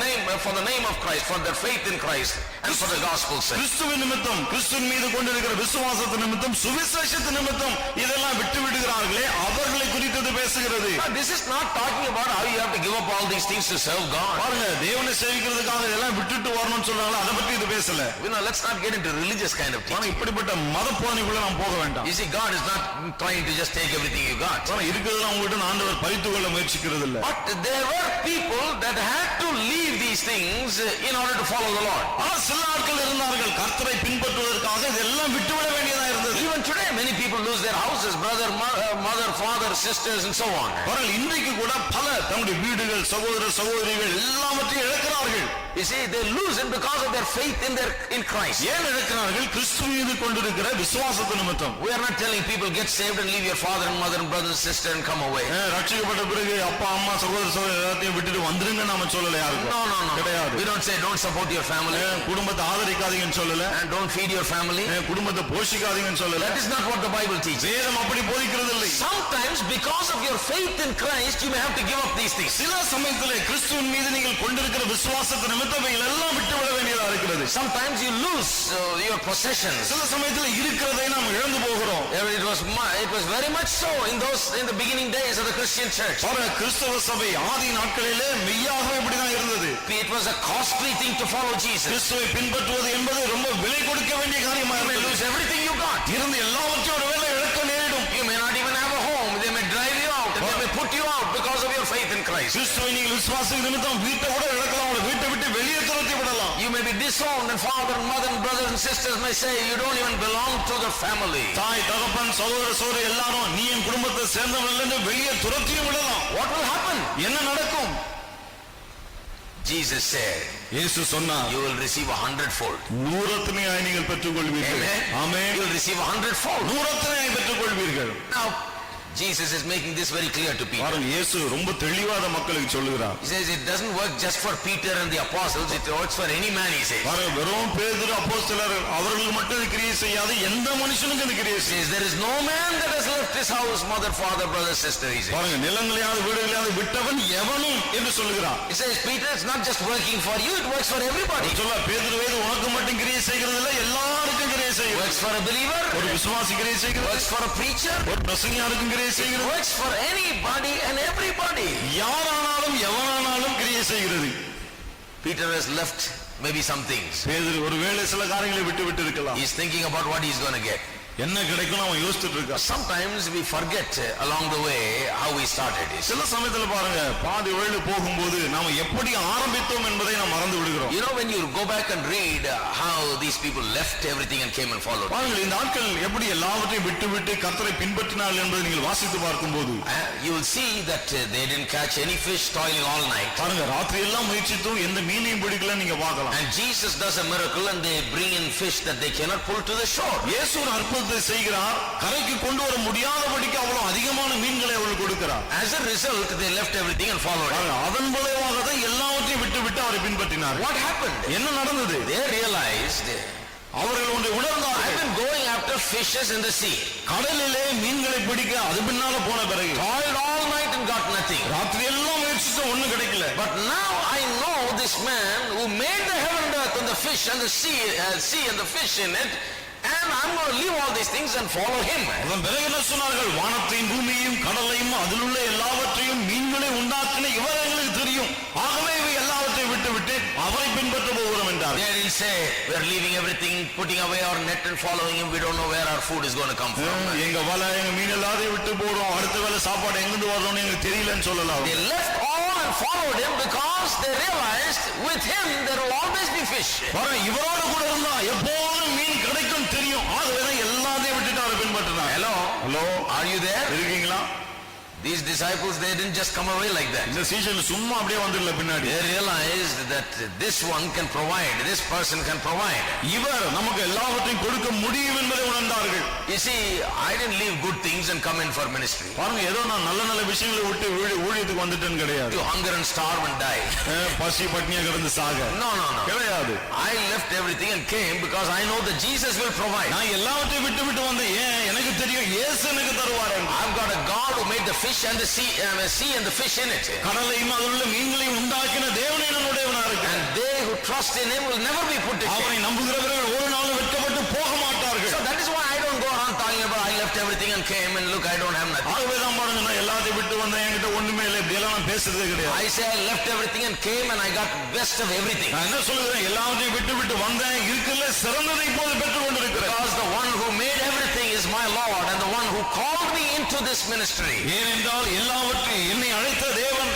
name of Christ, for their faith in Christ and for the gospel's sake. கிறிஸ்துவின் நிமித்தம், கிறிஸ்துவின் மீது கொண்டிருக்கிற விசுவாசத்தின் நிமித்தம், சுவிசேஷத்தின் நிமித்தம் இதெல்லாம் விட்டு விடுகிறார்களே அவர்களை குறித்து பேசுகிறது. This is not talking about how you have to give up all these things to serve God. பாருங்க தேவனை சேவிக்கிறதுக்காக இதெல்லாம் விட்டுட்டு வரணும்னு சொல்றாங்க, அதை பத்தி இது பேசல. Let's not get into religious kind of things. இப்படிப்பட்ட மத போனிக்குள்ள நாம் போக வேண்டாம். You see, God is not trying to just take everything you got. இருக்கிறதெல்லாம் உங்ககிட்ட ஆண்டவர் பறித்து கொள்ள முயற்சிக்கிறது இல்ல. But there were people that had to leave these things in order to follow the Lord. ஆனா சில ஆட்கள் இருந்தார்கள் கர்த்தரை பின்பற்றுவதற்காக இதெல்லாம் விட்டுவிட வேண்டியதா இருந்தது. Even today many people lose their houses, mother, father, sisters and so on. அவர்கள் இன்றைக்கு கூட பல தங்களுடைய வீடுகள், சகோதர சகோதரிகள் எல்லாவற்றையும் இழக்கிறார்கள். You see, they lose it because of their faith in Christ. ஏன் இழக்கிறார்கள்? கிறிஸ்து மீது கொண்டிருக்கிற விசுவாசத்து நிமித்தம். We are not telling people get saved and leave your father and mother and brother and sister and come away. ரட்சிக்கப்பட்ட பிறகு அப்பா அம்மா சகோதர சகோதரி எல்லாத்தையும் விட்டுட்டு வந்துருங்க நாம சொல்லல யாருக்கும். No. கிடையாது. We don't say don't support your family. குடும்பத்தை ஆதரிக்காதீங்கன்னு சொல்லல. And don't feed your family. குடும்பத்தை போஷிக்காதீங்கன்னு சொல்லல. That is not what the Bible teaches. வேதம் அப்படி போதிக்கிறது இல்லை. Sometimes because of your faith in Christ you may have to give up these things. சில சமயத்திலே கிறிஸ்துவின் மீது நீங்கள் கொண்டிருக்கிற விசுவாசத்து நிமித்தம் எல்லாம் விட்டுவிட வேண்டியதா இருக்கிறது. Sometimes you lose your possessions. சில சமயத்தில் இருக்கிறதை நாம் இழந்து போகிறோம். It was very much so in the beginning days of the Christian church. கிறிஸ்தவ சபை ஆதி நாட்களிலே மெய்யாகவே இப்படிதான் இருந்தது. It was a costly thing to follow Jesus. கிறிஸ்துவை பின்பற்றுவது என்பது ரொம்ப விலை கொடுக்க வேண்டிய காரியமா You may இருந்தது. lose everything you got. இருந்து எல்லாவற்றையும் ஒருவேளை இழக்க நேரிடும். You may not even have a home. They may drive you out and they may put you out because of your faith in Christ. கிறிஸ்துவை நீங்கள் விசுவாசம் நிமித்தம் வீட்டை கூட இழக்கலாம். வீட்டை விட்டு வெளியே துரத்தி விடலாம். You may be disowned and father and mother and brothers and sisters may say you don't even belong to the family. தாய் தகப்பன் சகோதர சகோதரி எல்லாரும் நீ என் குடும்பத்தை சேர்ந்தவர்கள் என்று வெளியே துரத்தியும் விடலாம். What will happen? என்ன நடக்கும்? Jesus said, இயேசு சொன்னார், you will receive 100-fold. நூறத்தினையாய் நீங்கள் பெற்றுக்கொள்வீர்கள். ஆமென். You will receive 100-fold. நூறத்தினையாய் பெற்றுக்கொள்வீர்கள். Now Jesus is making this very clear to people. பாருங்க, இயேசு ரொம்ப தெளிவாக மக்களுக்கு சொல்லுகிறார். He says it doesn't work just for Peter and the apostles, it works for any man, he says. பாருங்க, வெறும் பேதுரு அப்போஸ்தலர் அவர்களுக்கு மட்டும் இது கிரியை செய்யாது, எந்த மனுஷனுக்கும் இது கிரியை செய்யும். There is no man that has left his house, mother, father, brother, sister, he says. பாருங்க, நிலங்களையாவது வீடுகளையாவது விட்டவன் எவனும் என்று சொல்லுகிறார். He says, Peter, it's not just working for you, it works for everybody. சொல்ல பேதுருவே இது உனக்கு மட்டும் கிரியை செய்கிறது இல்லை, எல்லாருக்கும் கிரியை செய்யும். Works for a believer, ஒரு விசுவாசி கிரியை செய்கிறது. works for a preacher, ஒரு பிரசங்கியாருக்கும் கிரியை செய்கிறது. works for anybody and everybody. யாரானாலும் எவனானாலும் கிரியை செய்கிறது. Peter has left maybe some things. பேதுரு ஒருவேளை சில காரியங்களை விட்டு இருக்கலாம். He's thinking about what he's going to get. என்ன கிடைக்கும் அவன் யோசிச்சுட்டு இருக்கான். Sometimes we forget along the way how we started. சில சமயத்துல பாருங்க, பாதி வழியில போகும்போது நாம எப்படி ஆரம்பித்தோம் என்பதை நாம் மறந்து விடுகிறோம். You know, when you go back and read how these people left everything and came and followed. பாருங்க, இந்த ஆட்கள் எப்படி எல்லாவற்றையும் விட்டு கர்த்தரை பின்பற்றினார்கள் என்பதை நீங்கள் வாசித்து பார்க்கும்போது you will see that they didn't catch any fish, toiling all night. பாருங்க, ராத்திரி எல்லாம் முயற்சித்தும் எந்த மீனையும் பிடிக்கல நீங்க பார்க்கலாம். And Jesus does a miracle and they bring in fish that they cannot pull to the shore. இயேசு ஒரு அற்புதத்தை செய்கிறார், கரைக்கு கொண்டு வர முடியாதபடிக்கு அவ்வளவு அதிகமான மீன்களை அவர்கள் கொடுக்கிறார். As a result they left everything and followed him. அதன் மூலமாக தான் எல்லாவற்றையும் விட்டு அவரை பின்பற்றினார். What happened? என்ன நடந்தது? They realized அவர்கள் ஒன்றை உணர்ந்தார்கள். I've been going after fishes in the sea. கடலிலே மீன்களை பிடிக்க அது பின்னால போன பிறகு Toiled all night and got nothing. ராத்திரி எல்லாம் முயற்சிச்ச ஒண்ணும் கிடைக்கல. But now I know this man who made the heaven and earth and the fish and the sea and the fish in it, and I'm going to leave all these things and follow him. அதன் பிறகு என்ன சொன்னார்கள்? வானத்தையும் பூமியையும் கடலையும் அதில் உள்ள எல்லாவற்றையும் மீன்களை உண்டாக்கின இவர் எங்களுக்கு தெரியும், ஆகவே இவை எல்லாவற்றையும் விட்டு அவரை பின்பற்ற போகிறோம் என்றார். They didn't say we're leaving everything, putting away our net and following him, we don't know where our food is going to come from. எங்க வலை எங்க மீன் எல்லாத்தையும் விட்டு போறோம், அடுத்த வேளை சாப்பாடு எங்கிருந்து வரணும்னு எங்களுக்கு தெரியலன்னு சொல்லலாம். They left all and followed him because they realized with him there will always be fish. இவரோடு கூட இருந்தா எப்போதும் மீன் கிடைக்கும் தெரியும், ஆகவே எல்லாத்தையும் விட்டுட்டு அவரை பின்பற்றினார். Hello, are you there? இருக்கீங்களா? These disciples, they didn't just come away like that. இந்த சீஷன் சும்மா அப்படியே வந்துடல பின்னாடி. They realized that this one can provide, this person can provide. இவர் நமக்கு எல்லாவற்றையும் கொடுக்க முடியும் என்பதை உணர்ந்தார்கள். You see, I didn't leave good things and come in for ministry. பாருங்க, ஏதோ நான் நல்ல விஷயங்களை விட்டு ஊழியத்துக்கு வந்துட்டேன்னு கிடையாது. To hunger and starve and die. பசி பட்னியா கிடந்து சாக. No. கிடையாது. I left everything and came because I know that Jesus will provide. நான் எல்லாவற்றையும் விட்டு வந்தேன். ஏன்? எனக்கு தெரியும் இயேசு எனக்கு தருவார். I've got a God who made the fish and the sea and the fish in it. கடலையும் அதில் உள்ள மீன்களையும் உண்டாக்கின தேவனே நம்முடையவனா இருக்கிறார். And they who trust in him will never be put to shame. அவரை நம்புகிறவர்கள் ஒரு நாளும் வெட்கப்பட்டு போக மாட்டார்கள். So that is why I don't go around talking about I left everything and came and look I don't have nothing. ஆகவே தான் பாருங்க, நான் எல்லாத்தையும் விட்டு வந்தேன், என்கிட்ட ஒண்ணுமே இல்லை, இப்படி எல்லாம் நான் பேசுறதே கிடையாது. I say I left everything and came and I got best of everything. நான் என்ன சொல்லுகிறேன்? எல்லாத்தையும் விட்டு வந்தேன், இருக்குல்ல சிறந்ததை இப்போது பெற்றுக் கொண்டிருக்கிறேன். Because the one who made everything is my Lord and the one who called me into this ministry. ஏனென்றால் எல்லாவற்றையும் என்னை அழைத்த தேவன்,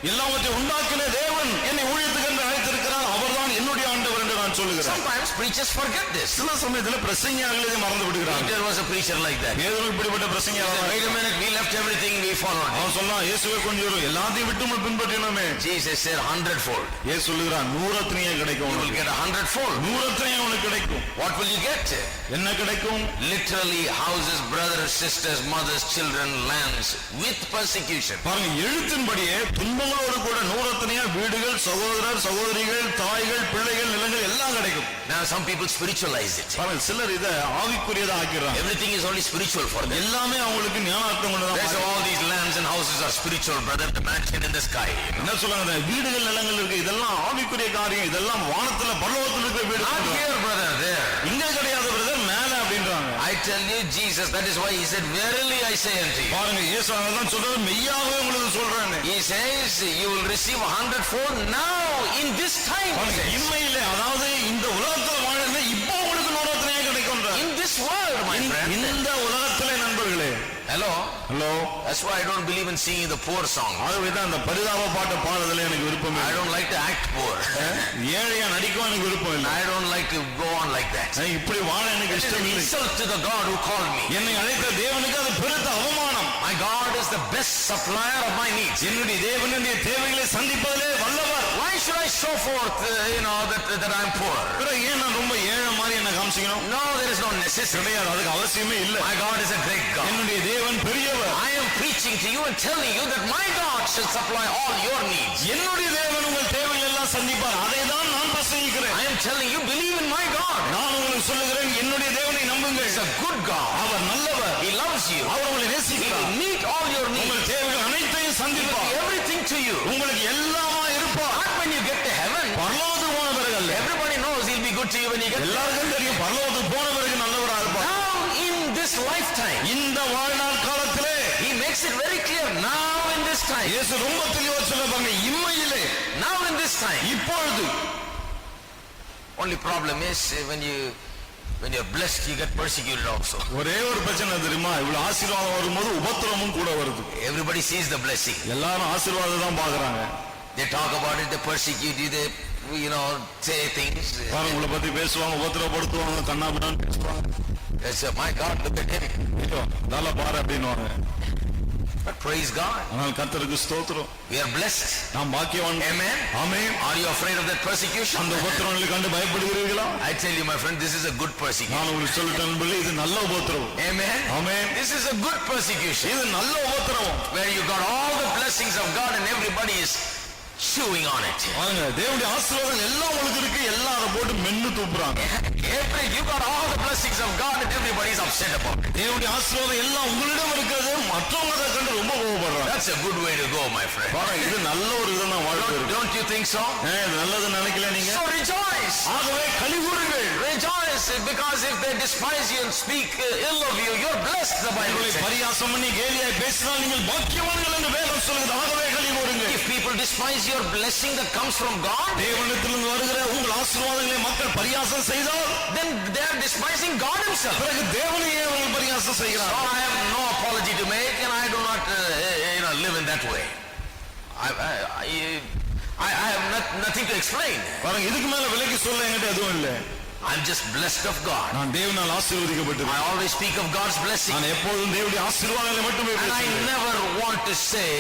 எல்லாவற்றையும் உண்டாக்கின தேவன் என்னை ஊழியத்துக்கு என்று அழைத்திருக்கிறார், அவர்தான் என்னுடைய ஆண்டவர் என்று நான் சொல்லுகிறார். Sometimes preachers forget this. சில சமயத்துல பிரசங்கியார்கள் இதை மறந்து விடுகிறார்கள். Peter was a preacher like that. பேதுரு இப்படிப்பட்ட பிரசங்கியாளர். Wait a minute, we left everything, we followed. அவன் சொன்னான், இயேசுவை கொஞ்சம் எல்லாத்தையும் விட்டு நம்ம பின்பற்றினோமே. Jesus said 100-fold. இயேசு சொல்லுகிறான், 100 கிடைக்கும். You will get 100-fold. 100 உனக்கு கிடைக்கும். What will you get? என்ன கிடைக்கும்? Literally houses, brothers, sisters, mothers, children, lands with persecution. பாருங்க, எழுத்தின்படியே துன்பங்களோடு கூட 100 வீடுகள், சகோதரர், சகோதரிகள், தாய்கள், பிள்ளைகள், நிலங்கள் எல்லாம் கிடைக்கும். Now some people spiritualize it. பாருங்க, சிலர் இதை ஆவிக்குரியதா ஆக்கிறாங்க. Everything is only spiritual for them. எல்லாமே அவங்களுக்கு ஞானார்த்தம் கொண்டதான். That's all these lands and houses are spiritual, brother. The mansion in the sky. என்ன சொல்றாங்க? வீடுகள், நிலங்கள் இருக்கு, இதெல்லாம் ஆவிக்குரிய காரியம், இதெல்லாம் வானத்துல பரலோகத்துல இருக்கிற வீடு. Not here, brother, there. இங்க கிடையாது பிரதர், மேல அப்படின்றாங்க. I tell you, Jesus, that is why he said, verily I say unto you. பாருங்க, இயேசு அதான் சொல்றாரு, மெய்யாகவே உங்களுக்கு சொல்றேன். He says you will receive 100-fold now in this time. இம்மையிலே, அதாவது இந்த உலகத்துல வாழ்றது இப்போ உங்களுக்கு 100 கிடைக்கும்ன்றார். In this world, my friend. இந்த உலகத்திலே நண்பர்களே. Hello. Hello. That's why I don't believe in singing the poor song. ஆகவேதான் அந்த பரிதாப பாட்டு பாடுறதுல எனக்கு விருப்பம் இல்லை. I don't like to act poor. ஏழையா நடிக்க எனக்கு விருப்பம் இல்லை. I don't like to go on like that. இப்படி வாழ எனக்கு இஷ்டம் இல்லை. Insult to the God who called me. என்னை அழைத்த தேவனுக்கு அது பெருத்த அவமானம். My God is the best supplier of my needs. என்னுடைய தேவனுடைய தேவைகளை சந்திப்பதிலே வல்லவர். Why should I show forth, that I'm poor? ஏன் நான் ரொம்ப ஏழை மாதிரி என்ன காமிச்சிக்கணும்? No, there is no necessity. கிடையாது, அதுக்கு அவசியமே இல்லை. My God is a great God. என்னுடைய தேவன் பெரியவர். I am preaching to you and telling you that my God shall supply all your needs. என்னுடைய தேவன் உங்கள் தேவைகள் எல்லாம் சந்திப்பார். அதை தான் நான் பிரசங்கிக்கிறேன். I am telling you, believe in my God. நான் உங்களுக்கு சொல்லுகிறேன், என்னுடைய தேவனை நம்புங்கள். He's a good God. அவர் நல்லவர். He loves you. அவர் உங்களை He நேசிக்கிறார். will meet all your needs. உங்கள் தேவைகள் அனைத்தையும் He will சந்திப்பார். be everything to you. உங்களுக்கு எல்லாமா இருப்பார். Not when you get to heaven. பரலோகத்துக்கு போன பிறகு அல்ல. Everybody knows he'll be good to you when you get there. எல்லாருக்கும் தெரியும், பரலோகத்துக்கு போன பிறகு நல்லவரா இருப்பார். Now in this lifetime, இந்த வாழ்நாள் காலத்திலே he makes it very clear. Now in this time. இயேசு ரொம்ப தெளிவா சொல்றாங்க, இம்மையிலே, Now in this time. இப்பொழுது. Only problem is when you're blessed, you get persecuted also. ஒரே ஒரு பிரச்சனை தெரியுமா? இவ்வளவு ஆசீர்வாதம் வரும்போது உபத்திரமும் கூட வருது. Everybody sees the blessing. எல்லாரும் ஆசீர்வாதம் தான் பாக்குறாங்க. They talk about it, they persecute you, they say things. உங்களை பத்தி பேசுவாங்க, உபத்திரப்படுத்துவாங்க, கண்ணாபின்னான்னு பேசுவாங்க. They say, my God, look at him. நல்லா பாரு அப்படின்னுவாங்க. But praise God. ஆனால் கர்த்தருக்கு ஸ்தோத்திரம். We are blessed. நாம் பாக்கியவான். Amen. Amen. Are you afraid of that persecution? அந்த உபத்திரங்களை கண்டு பயப்படுகிறீர்களா? I tell you, my friend, this is a good persecution. நான் உங்களுக்கு சொல்லிட்டேன் நண்பர்களே, இது நல்ல உபத்திரவம். Amen. Amen. This is a good persecution. இது நல்ல உபத்திரவம். Where you got all the blessings of God and everybody is chewing on it. வாங்க, தேவனுடைய ஆசீர்வாதம் எல்லாம் உங்களுக்கு இருக்கு, எல்லாம் அதை போட்டு மென்னு தூப்புறாங்க. You got all the blessings of God and everybody is upset about it. தேவனுடைய ஆசீர்வாதம் எல்லாம் உங்களிடம் இருக்கிறது, மற்றவங்க அதை கண்டு ரொம்ப கோபப்படுறாங்க. That's a good way to go, my friend. இது நல்ல ஒரு விதமான வாழ்க்கை இருக்கு. Don't you think so? இது நல்லது நினைக்கல நீங்க? So rejoice. ஆகவே களிகூருங்கள். Rejoice, because if they despise you and speak ill of you, you're blessed, the Bible says. பரியாசம் பண்ணி கேலியாய் பேசினால் நீங்கள் பாக்கியவான்கள் என்று வேதம் சொல்லுகிறது. ஆகவே களிகூருங்கள். If people despise your blessing that comes from God, தேவனிடத்திலிருந்து வருகிற உங்கள் ஆசீர்வாதங்களை மக்கள் பரியாசம் செய்தால், then they are despising God himself. பிறகு தேவனையே அவர்கள் பரியாசம் So செய்கிறார்கள். I have no apology to make and I do not live in that way. I have nothing to explain. பாருங்க, இதுக்கு மேல விலைக்கு சொல்ல என்கிட்ட எதுவும் இல்லை. I'm just blessed of God. நான் தேவனால் ஆசீர்வதிக்கப்பட்டது. I always speak of God's blessing. நான் எப்பொழுதும் தேவனுடைய ஆசீர்வாதங்களை மட்டுமே And I பேசுகிறேன். never want to say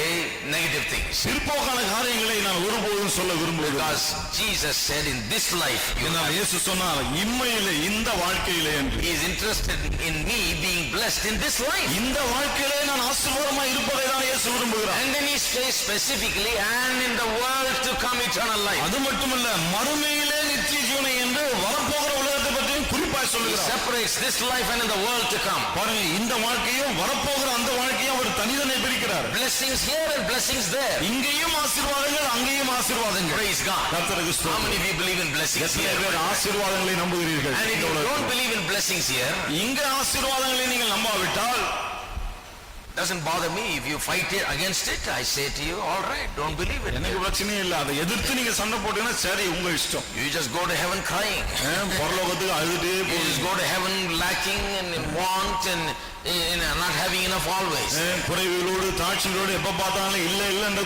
negative things. சிற்போக்கான காரியங்களை நான் ஒருபோதும் சொல்ல விரும்புவதில்லை. Because Jesus said in this life, ஏனால் இயேசு சொன்னார், இம்மையிலே, இந்த வாழ்க்கையிலே என்று. He is interested in me being blessed in this life. இந்த வாழ்க்கையிலே நான் ஆசீர்வாதமாய் இருப்பதை தான் இயேசு விரும்புகிறார். And then he says specifically, and in the world to come eternal life. அது மட்டுமல்ல, மறுமையிலே நித்திய ஜீவனை என்று வரப்போகிற உலகத்தை பற்றியும் குறிப்பாய் He சொல்லுகிறார். separates this life and in the world to come. பாருங்க, இந்த வாழ்க்கையும் வரப்போகிற அந்த வாழ்க்கையும் அவர் தனித்தனியே பிரிக்கிறார். Blessings here and blessings there. இங்கேயும் ஆசீர்வாதங்கள், அங்கேயும் ஆசீர்வாதங்கள். Praise God. கர்த்தருக்கு How ஸ்தோத்திரம். many of you believe in blessings எத்தனை here? பேர் ஆசீர்வாதங்களை நம்புகிறீர்கள்? And if you don't believe in blessings here, இங்க ஆசீர்வாதங்களை நீங்கள் நம்பாவிட்டால், doesn't bother me. If you fight it against it, I say to you, all right, don't believe it. எனக்கு பிரச்சனையே இல்ல. அதை எதிர்த்து நீங்க சண்டை போட்டீங்கன்னா சரி, உங்க இஷ்டம். You just go to heaven crying. பரலோகத்துக்கு அழுதுட்டே You just go to heaven lacking and in want and not having enough always. குறைவுகளோடு தாட்சிகளோடு எப்ப பார்த்தாலும் இல்ல இல்ல என்ற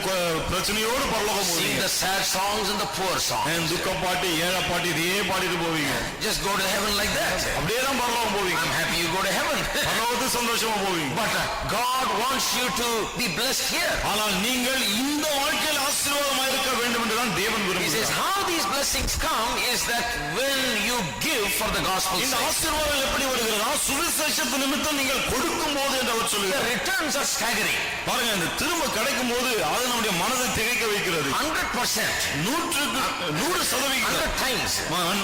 பிரச்சனையோடு பரலோகம் Sing போவீங்க. the sad songs and the poor songs. துக்க பாட்டு ஏழை பாட்டு இதையே பாடிட்டு போவீங்க. Just go to heaven like that. அப்படியே தான் பரலோகம் போவீங்க. I'm happy you go to heaven. பரலோகத்துக்கு சந்தோஷமா போவீங்க. But God wants you to be blessed here. ஆனால் நீங்கள் இந்த வாழ்க்கையில் ஆசீர்வாதமாக இருக்க வேண்டும் என்று தான் தேவன் He says விரும்புகிறார். how these blessings come is that when you give for the gospel's இந்த sake. ஆசீர்வாதம் எப்படி வருகிறதா? சுவிசேஷத்து நிமித்தம் நீங்கள் கொடுக்கும் போது என்று அவர் The சொல்லுகிறார். returns are staggering. பாருங்க, இந்த திரும்ப கிடைக்கும் போது அது நம்முடைய மனதை திகைக்க வைக்கிறது. 100%. 100% 100 times.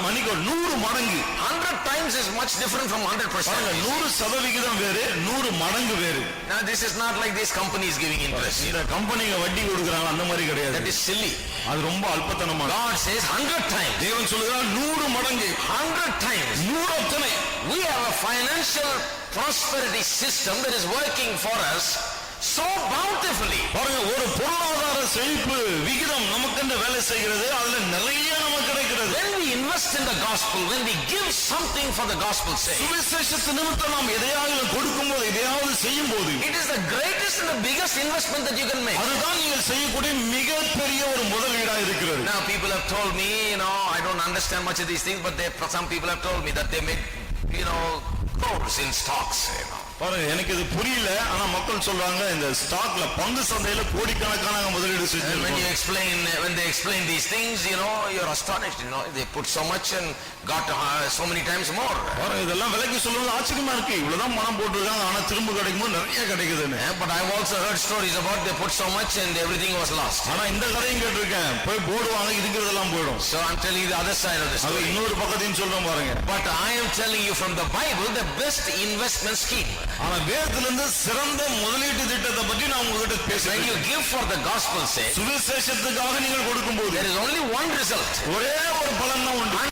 மணிக்கு 100 மடங்கு. 100 times is much different from 100%. பாருங்க, 100% வேறு, 100 மடங்கு வேறு. Now this is not like these companies giving interest. இந்த கம்பெனிங்க வட்டி கொடுக்கறாங்க அந்த மாதிரி கிடையாது. That is silly. அது ரொம்ப அல்பத்தனமான. God says 100 times. தேவன் சொல்கிறார் 100 மடங்கு. 100 times. 100 அத்தனை. We have a financial prosperity system that is working for us so bountifully. பாருங்க, ஒரு பொருளாதார செழிப்பு விகிதம் நமக்கு வேலை செய்கிறது. அதுல நிறைய நமக்கு கிடைக்கிறது. When we invest in the gospel, when we give something for the gospel's sake, சுவிசேஷத்து நிமித்தம் நாம் எதையாவது கொடுக்கும்போது, எதையாவது செய்யும் போது, it is the greatest and the biggest investment that you can make. அதுதான் நீங்கள் செய்யக்கூடிய மிகப்பெரிய ஒரு முதலீடா இருக்கிறது. Now people have told me, I don't understand much of these things, but some people have told me that they make, crores in stocks. பாருங்க, எனக்கு இது புரியல. ஆனா மக்கள் சொல்றாங்க இந்த ஸ்டாக்ல பங்கு சந்தையில கோடிக்கணக்கான முதலீடு செஞ்சு. When they explain these things, you're astonished. They put so much and got so many times more. பாருங்க, இதெல்லாம் விலைக்கு சொல்றது ஆச்சரியமா இருக்கு. இவ்வளவுதான் பணம் போட்டுருக்காங்க, ஆனா திரும்ப கிடைக்கும்போது நிறைய கிடைக்குதுன்னு. But I've also heard stories about they put so much and everything was lost. ஆனா இந்த கதையும் கேட்டிருக்கேன். போய் போடுவாங்க, இருக்கிறதெல்லாம் போயிடும். So I'm telling you the other side of the story. இன்னொரு பக்கத்தையும் சொல்றேன் பாருங்க. But I am telling you from the Bible the best investment scheme. ஆனா வேதத்திலிருந்து சிறந்த முதலீட்டு திட்டத்தை பற்றி நான் உங்ககிட்ட பேசுறேன். When you give for the gospel's sake, சுவிசேஷத்துக்காக நீங்கள் கொடுக்கும்போது there is only one result. ஒரே ஒரு பலன் தான் உண்டு.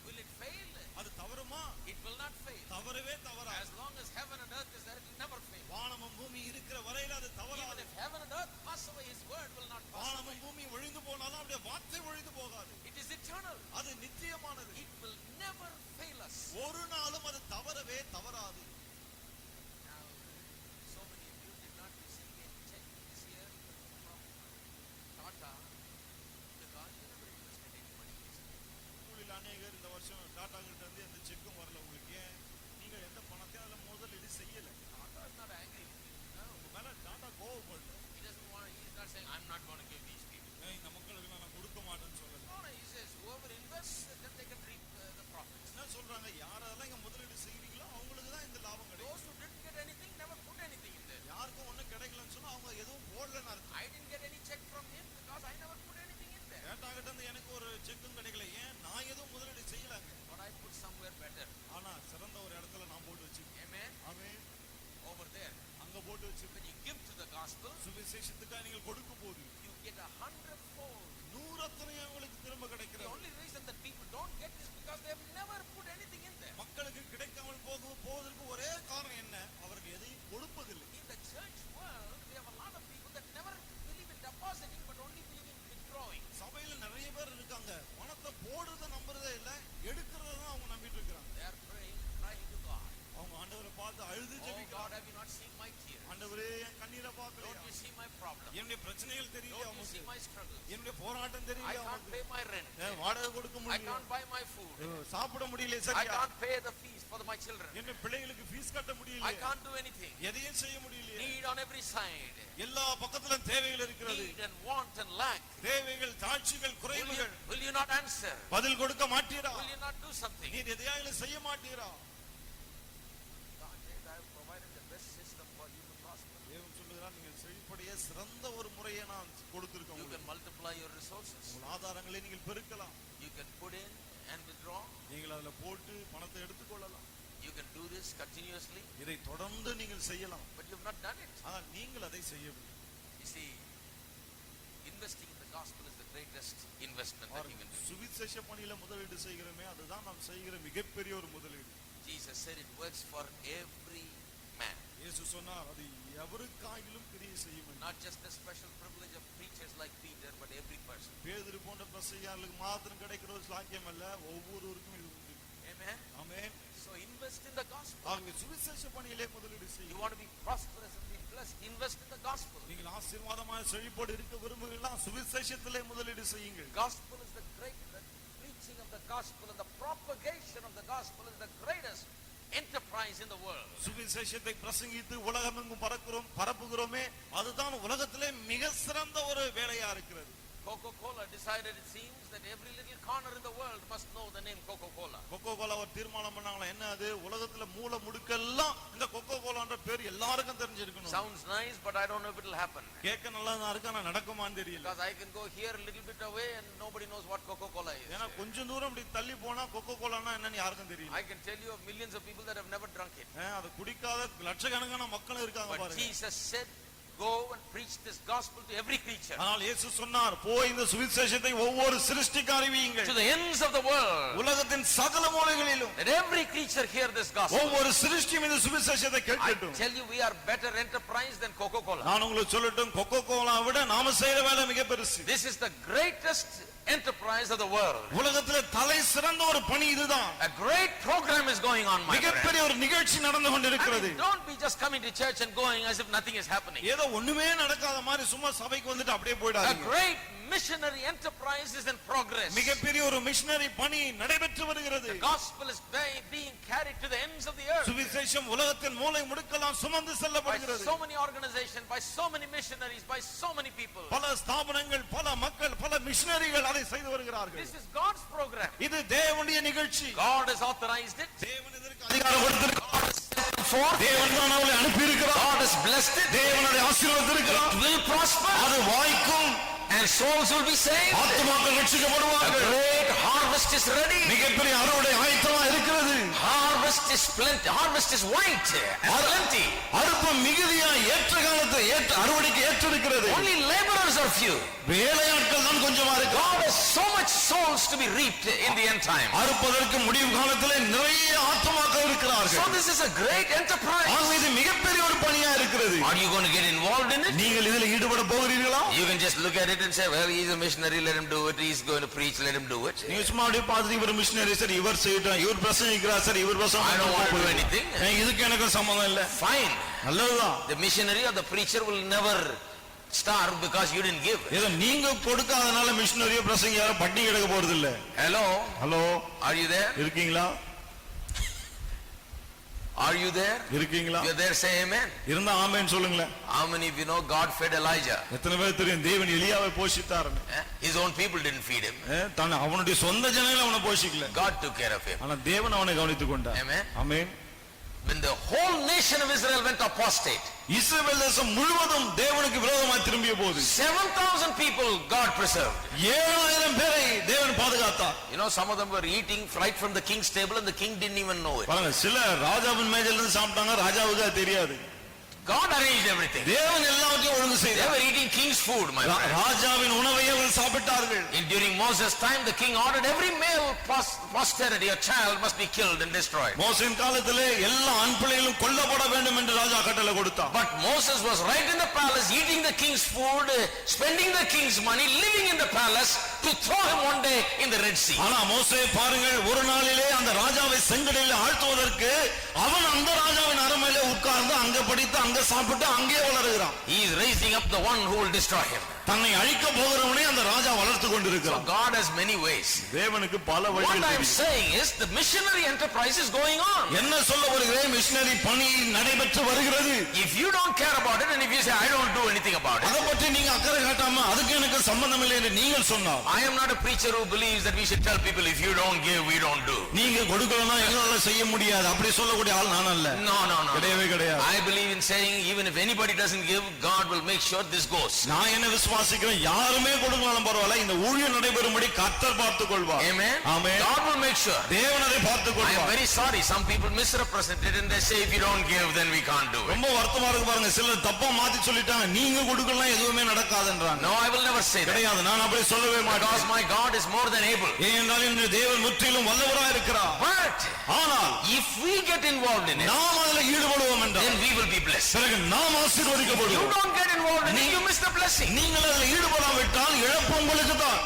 Will it fail? அது தவறுமா? It will not fail. தவறவே தவறா. As long as heaven and earth is there, it will never fail. வானமும் பூமி இருக்கிற வரையில அது Even தவறாது. if heaven and earth pass away, his word will not pass away. வானமும் பூமி ஒழிந்து போனாலும் அவருடைய வார்த்தை ஒழிந்து போகாது. It is eternal. அது நித்தியமானது. It will never fail us. ஒரு நாளும் அது தவறவே தவறாது. Now, so many of you did not receive a check this year from Tata because you never invested any money. உங்களில் அநேகர் இந்த வருஷம் டாடா கிட்ட இருந்து எந்த செக்கும் வரல உங்களுக்கு. ஏன்? நீங்க எந்த பணத்தையும் அதுல முதலீடு செய்யல. Tata is not angry with you. No. உங்க மேல Tata கோவப்படல. He doesn't want. He is not saying, I'm not going to give these people. இந்த மக்களுக்கு நான் கொடுக்க மாட்டேன்னு சொல்லல. No, he says, whoever invests, then they can reap the profits. என்ன சொல்றாங்க? யாரெல்லாம் இங்க முதலீடு செய்றீங்களோ அவங்களுக்கு தான் இந்த லாபம் கிடைக்கும். Those who didn't get anything never put anything in there. யாருக்கும் ஒண்ணும் கிடைக்கலன்னு சொன்னா அவங்க எதுவும் போடலன்னு அர்த்தம். I didn't get any check from him because I never put anything in there. Tata கிட்ட இருந்து எனக்கு ஒரு செக்கும் கிடைக்கல. ஏன்? நான் எதுவும் முதலீடு செய்யலங்க. But I put somewhere better. ஆனா சிறந்த ஒரு இடத்துல நான் போட்டு வச்சிருக்கேன். Amen. ஆமென். Over there. அங்க போட்டு வச்சிருக்கேன். When you give to the gospel, சுவிசேஷத்துக்காக நீங்கள் கொடுக்கும் போது you get 100-fold. 100 அத்தனையும் உங்களுக்கு திரும்ப The கிடைக்கிறது. only reason that people don't get is because they have never put anything in there. மக்களுக்கு கிடைக்காமல் போவதற்கு ஒரே காரணம் என்ன? அவர்கள் எதையும் கொடுப்பதில்லை. In the church world, we have a lot of people that never believe in depositing but only believe in withdrawing. சபையில நிறைய பேர் இருக்காங்க. பணத்தை போடுறத நம்புறதே இல்ல, எடுக்கிறத தான் அவங்க நம்பிட்டு இருக்காங்க. They are praying, crying to God. அவங்க ஆண்டவரை பார்த்து அழுது Oh God, ஜெபிக்கிறாங்க. have you not seen my tears? ஆண்டவரே, என் கண்ணீரை பார்க்கலையா? Don't you see my problem? என்னுடைய பிரச்சனைகள் தெரியல Don't you see அவங்களுக்கு. my struggles? என்னுடைய போராட்டம் I தெரியல can't அவங்களுக்கு. pay my rent. வாடகை கொடுக்க I முடியல. can't buy my food. சாப்பிட முடியல I சரியா. can't pay the fees for my children. என்ன பிள்ளைகளுக்கு ஃபீஸ் கட்ட I முடியல. can't do anything. எதையும் செய்ய முடியல. Need on every side. எல்லா பக்கத்திலும் தேவைகள் இருக்கிறது. Need and want and lack. தேவைகள், தாட்சிகள், குறைவுகள். Will you not answer? பதில் கொடுக்க மாட்டீரா? Will you not do something? நீர் எதையாவது செய்ய மாட்டீரா? God says, I have provided the best system for you to prosper. தேவன் சொல்லுகிறார், நீங்கள் செழிப்படைய சிறந்த ஒரு முறையை நான் கொடுத்திருக்கேன் You உங்களுக்கு. can multiply your resources. உங்கள் ஆதாரங்களை நீங்கள் பெருக்கலாம். You can put in and withdraw. நீங்கள் அதுல போட்டு பணத்தை எடுத்துக்கொள்ளலாம். You can do this continuously, இதை தொடர்ந்து நீங்கள் செய்யலாம். but you have not done it. ஆனால் நீங்கள் அதை செய்யவில்லை. See, investing in the gospel is the greatest investment that you can do. சுவிசேஷ பணியில முதலீடு செய்கிறோமே அதுதான் நாம் செய்கிற மிகப்பெரிய ஒரு முதலீடு. Jesus said it works for every man. இயேசு சொன்னார் அது எவருக்காயிலும் கிரியை செய்யும். Not just the special privilege of preachers like Peter, but every person. பேதுரு போன்ற பிரசங்கியாளர்களுக்கு மாத்திரம் கிடைக்கிற ஒரு சாக்கியம் அல்ல, ஒவ்வொருவருக்கும் இது உண்டு. Amen. Amen. So invest in the gospel. ஆக சுவிசேஷ பணியிலே முதலீடு You செய்யுங்க. want to be prosperous and be blessed, invest in the gospel. நீங்கள் ஆசீர்வாதமான செழிப்போடு இருக்க விரும்புகிறீர்களா, சுவிசேஷத்திலே முதலீடு செய்யுங்கள். Gospel is the preaching of the gospel and the propagation of the gospel is the greatest enterprise in the world. சுவிசேஷத்தை பிரசங்கித்து உலகமெங்கும் பரப்புகிறோமே அதுதான் உலகத்திலே மிக சிறந்த ஒரு வேலையா இருக்கிறது. Coca-Cola decided, it seems, that every little corner in the world must know the name Coca-Cola. Coca-Cola ஒரு தீர்மானம் பண்ணாங்களா, என்ன அது உலகத்துல மூல முடுக்கெல்லாம் இந்த Coca-Colaன்ற பேர் எல்லாருக்கும் தெரிஞ்சிருக்கணும். Sounds nice, but I don't know if it will happen. கேட்க நல்லதா இருக்கு, ஆனா நடக்குமான்னு தெரியல. Because I can go here a little bit away and nobody knows what Coca-Cola is. ஏன்னா கொஞ்சம் தூரம் இப்படி தள்ளி போனா Coca-Colaனா என்னன்னு யாருக்கும் தெரியல. I can tell you of millions of people that have never drunk it. அது குடிக்காத லட்சக்கணக்கான மக்கள் இருக்காங்க But பாருங்க. Jesus said, go and preach this gospel to every creature. ஆனால் இயேசு சொன்னார், போய் இந்த சுவிசேஷத்தை ஒவ்வொரு சிருஷ்டிக்கு அறிவியுங்கள். To the ends of the world. உலகத்தின் சகல மூலைகளிலும். Let every creature hear this gospel. ஒவ்வொரு சிருஷ்டியும் இந்த சுவிசேஷத்தை கேட்கட்டும். I tell you, we are better enterprise than Coca-Cola. நான் உங்களுக்கு சொல்லட்டும், Coca-Cola விட நாம செய்யற வேலை மிக பெருசு. This is the greatest enterprise of the world. உலகத்திலே தலை சிறந்த ஒரு பணி இதுதான். A great program is going on, my friend. மிகப்பெரிய ஒரு நிகழ்ச்சி நடந்து கொண்டிருக்கிறது. Don't be just coming to church and going as if nothing is happening. ஏதோ ஒண்ணுமே நடக்காத மாதிரி சும்மா சபைக்கு வந்துட்டு அப்படியே A போய்டாதீங்க. great missionary enterprise is in progress. மிகப்பெரிய ஒரு மிஷனரி பணி நடைபெற்று வருகிறது. The gospel is being carried to the ends of the earth. சுவிசேஷம் உலகத்தின் மூலை முடுக்கெல்லாம் சுமந்து By செல்லப்படுகிறது. so many organizations, by so many missionaries, by so many people. பல ஸ்தாபனங்கள், பல மக்கள், பல மிஷனரிகள் அதை செய்து வருகிறார்கள். This is God's program. இது தேவனுடைய நிகழ்ச்சி. God has authorized it. தேவன் இதற்கு அதிகாரம் கொடுத்திருக்கிறார். Forth. தேவன் தான் அவளை அனுப்பி இருக்கிறார். God has blessed it. தேவன் அதை ஆசீர்வதித்திருக்கிறார். It will prosper. அது வாய்க்கும். And souls will be saved. ஆத்துமாக்கள் A ரட்சிக்கப்படுவார்கள். great harvest is ready. மிகப்பெரிய அறுவடை ஆயத்தமா இருக்கிறது. Harvest is plenty. Harvest is white and plenty. அறுப்பு மிகுதியா ஏற்ற காலத்தை அறுவடைக்கு ஏற்றிருக்கிறது. Only laborers are few. வேலையாட்கள் தான் கொஞ்சமா இருக்கு. God has so much souls to be reaped in the end time. அறுப்பதற்கு முடிவு காலத்திலே நிறைய ஆத்துமாக்கள் இருக்கிறார்கள். So this is a great enterprise. ஆகவே இது மிகப்பெரிய ஒரு பணியா இருக்கிறது. Are you going to get involved in it? நீங்கள் இதில் ஈடுபட போகிறீர்களா? You can just look at it and say, well, he's a missionary, let him do it. He's going to preach, let him do it. நீங்க சும்மா அப்படியே பார்த்து இவர் missionary sir, இவர் செய்யட்டும், இவர் பிரசங்கிக்கிறார் சார், இவர் I don't want to do anything. இதுக்கு எனக்கு சம்பந்தம் இல்ல. Fine. நல்லதுதான். The missionary or the preacher will never starve because you didn't give. ஏதோ நீங்க கொடுக்காதனால மிஷனரியோ பிரசங்கியாரோ பட்டினி கிடக்க போறது இல்ல. Hello? Hello, Are you there? இருக்கீங்களா? Are you there? இருக்கீங்களா? You're there, say amen. இருந்தா ஆமென் சொல்லுங்களேன். How many of you know God fed Elijah? எத்தனை பேர் தெரியும் தேவன் எலியாவை போஷித்தார்னு? His own people didn't feed him. தான் அவனுடைய சொந்த ஜனங்களே அவனை போஷிக்கல. God took care of him. ஆனா தேவன் அவனை கவனித்துக் கொண்டார். Amen. Amen. When the whole nation of Israel went apostate, இஸ்ரவேல் தேசம் முழுவதும் தேவனுக்கு விரோதமாய் திரும்பிய போது 7,000 people God preserved. 7,000 பேரை தேவன் பாதுகாத்தார். You know, some of them were eating right from the king's table and the king didn't even know it. பாருங்க, சில ராஜாவின் மேஜையில இருந்து சாப்பிட்டாங்க, ராஜாவுக்கு அது தெரியாது. God arranged everything. தேவன் எல்லாவற்றையும் ஒழுங்கு They செய்தார். were eating king's food, my friend. ராஜாவின் உணவை அவர்கள் சாப்பிட்டார்கள். During Moses' time, the king ordered every male posterity, a child must be killed and destroyed. மோசேயின் காலத்திலே எல்லா ஆண் பிள்ளைகளும் கொல்லப்பட வேண்டும் என்று ராஜா கட்டளை கொடுத்தார். But Moses was right in the palace, eating the king's food, spending the king's money, living in the palace to throw him one day in the Red Sea. ஆனா மோசே பாருங்கள், ஒரு நாளிலே அந்த ராஜாவை செங்கடலில் ஆழ்த்துவதற்கு அவன் அந்த ராஜாவின் அரண்மனையிலே உட்கார்ந்து அங்க படித்து அங்க சாப்பிட்டு அங்கேயே வளருகிறான். He is raising up the one who will destroy him. தன்னை அழிக்க போகிறவனை அந்த ராஜா வளர்த்து So கொண்டிருக்கிறான். God has many ways. தேவனுக்கு பல What வழிகள் I am தெரியும். saying is the missionary enterprise is going on. என்ன சொல்ல வருகிறேன், மிஷனரி பணி நடைபெற்று வருகிறது. If you don't care about it and if you say I don't do anything about it, அதை பற்றி நீங்க அக்கறை காட்டாம அதுக்கு எனக்கு சம்பந்தம் இல்லை என்று நீங்கள் சொன்னால், I am not a preacher who believes that we should tell people if you don't give we don't do. நீங்க கொடுக்கலன்னா எங்களால செய்ய முடியாது அப்படி சொல்லக்கூடிய ஆள் நான் அல்ல. No. கிடையவே கிடையாது. I believe in saying even if anybody doesn't give, God will make sure this goes. நான் என்ன விசுவாசிக்கிறேன், யாருமே கொடுக்கலாலும் பரவாயில்லை, இந்த ஊழியம் நடைபெறும்படி கர்த்தர் பார்த்துக் கொள்வார். Amen. Amen. God will make sure. தேவன் அதை பார்த்துக் I am கொள்வார். very sorry, some people misrepresent it and they say if you don't give then we can't do it. ரொம்ப வருத்தமா இருக்கு பாருங்க, சிலர் தப்பா மாத்தி சொல்லிட்டாங்க, நீங்க கொடுக்கலாம் எதுவுமே நடக்காதுன்றாங்க. No, I will never say that. கிடையாது, நான் அப்படி சொல்லவே மாட்டேன். Because my God is more than able. ஏனென்றால் இந்த தேவன் முற்றிலும் வல்லவராய் இருக்கிறார். But ஆனால் if we get involved in it, நாம் அதில் ஈடுபடுவோம் என்றால் then we will be blessed. பிறகு நாம் You ஆசீர்வதிக்கப்படுவோம். don't get involved in it, you miss the blessing. நீங்கள் அதில் ஈடுபடாவிட்டால் இழப்பு உங்களுக்கு தான்.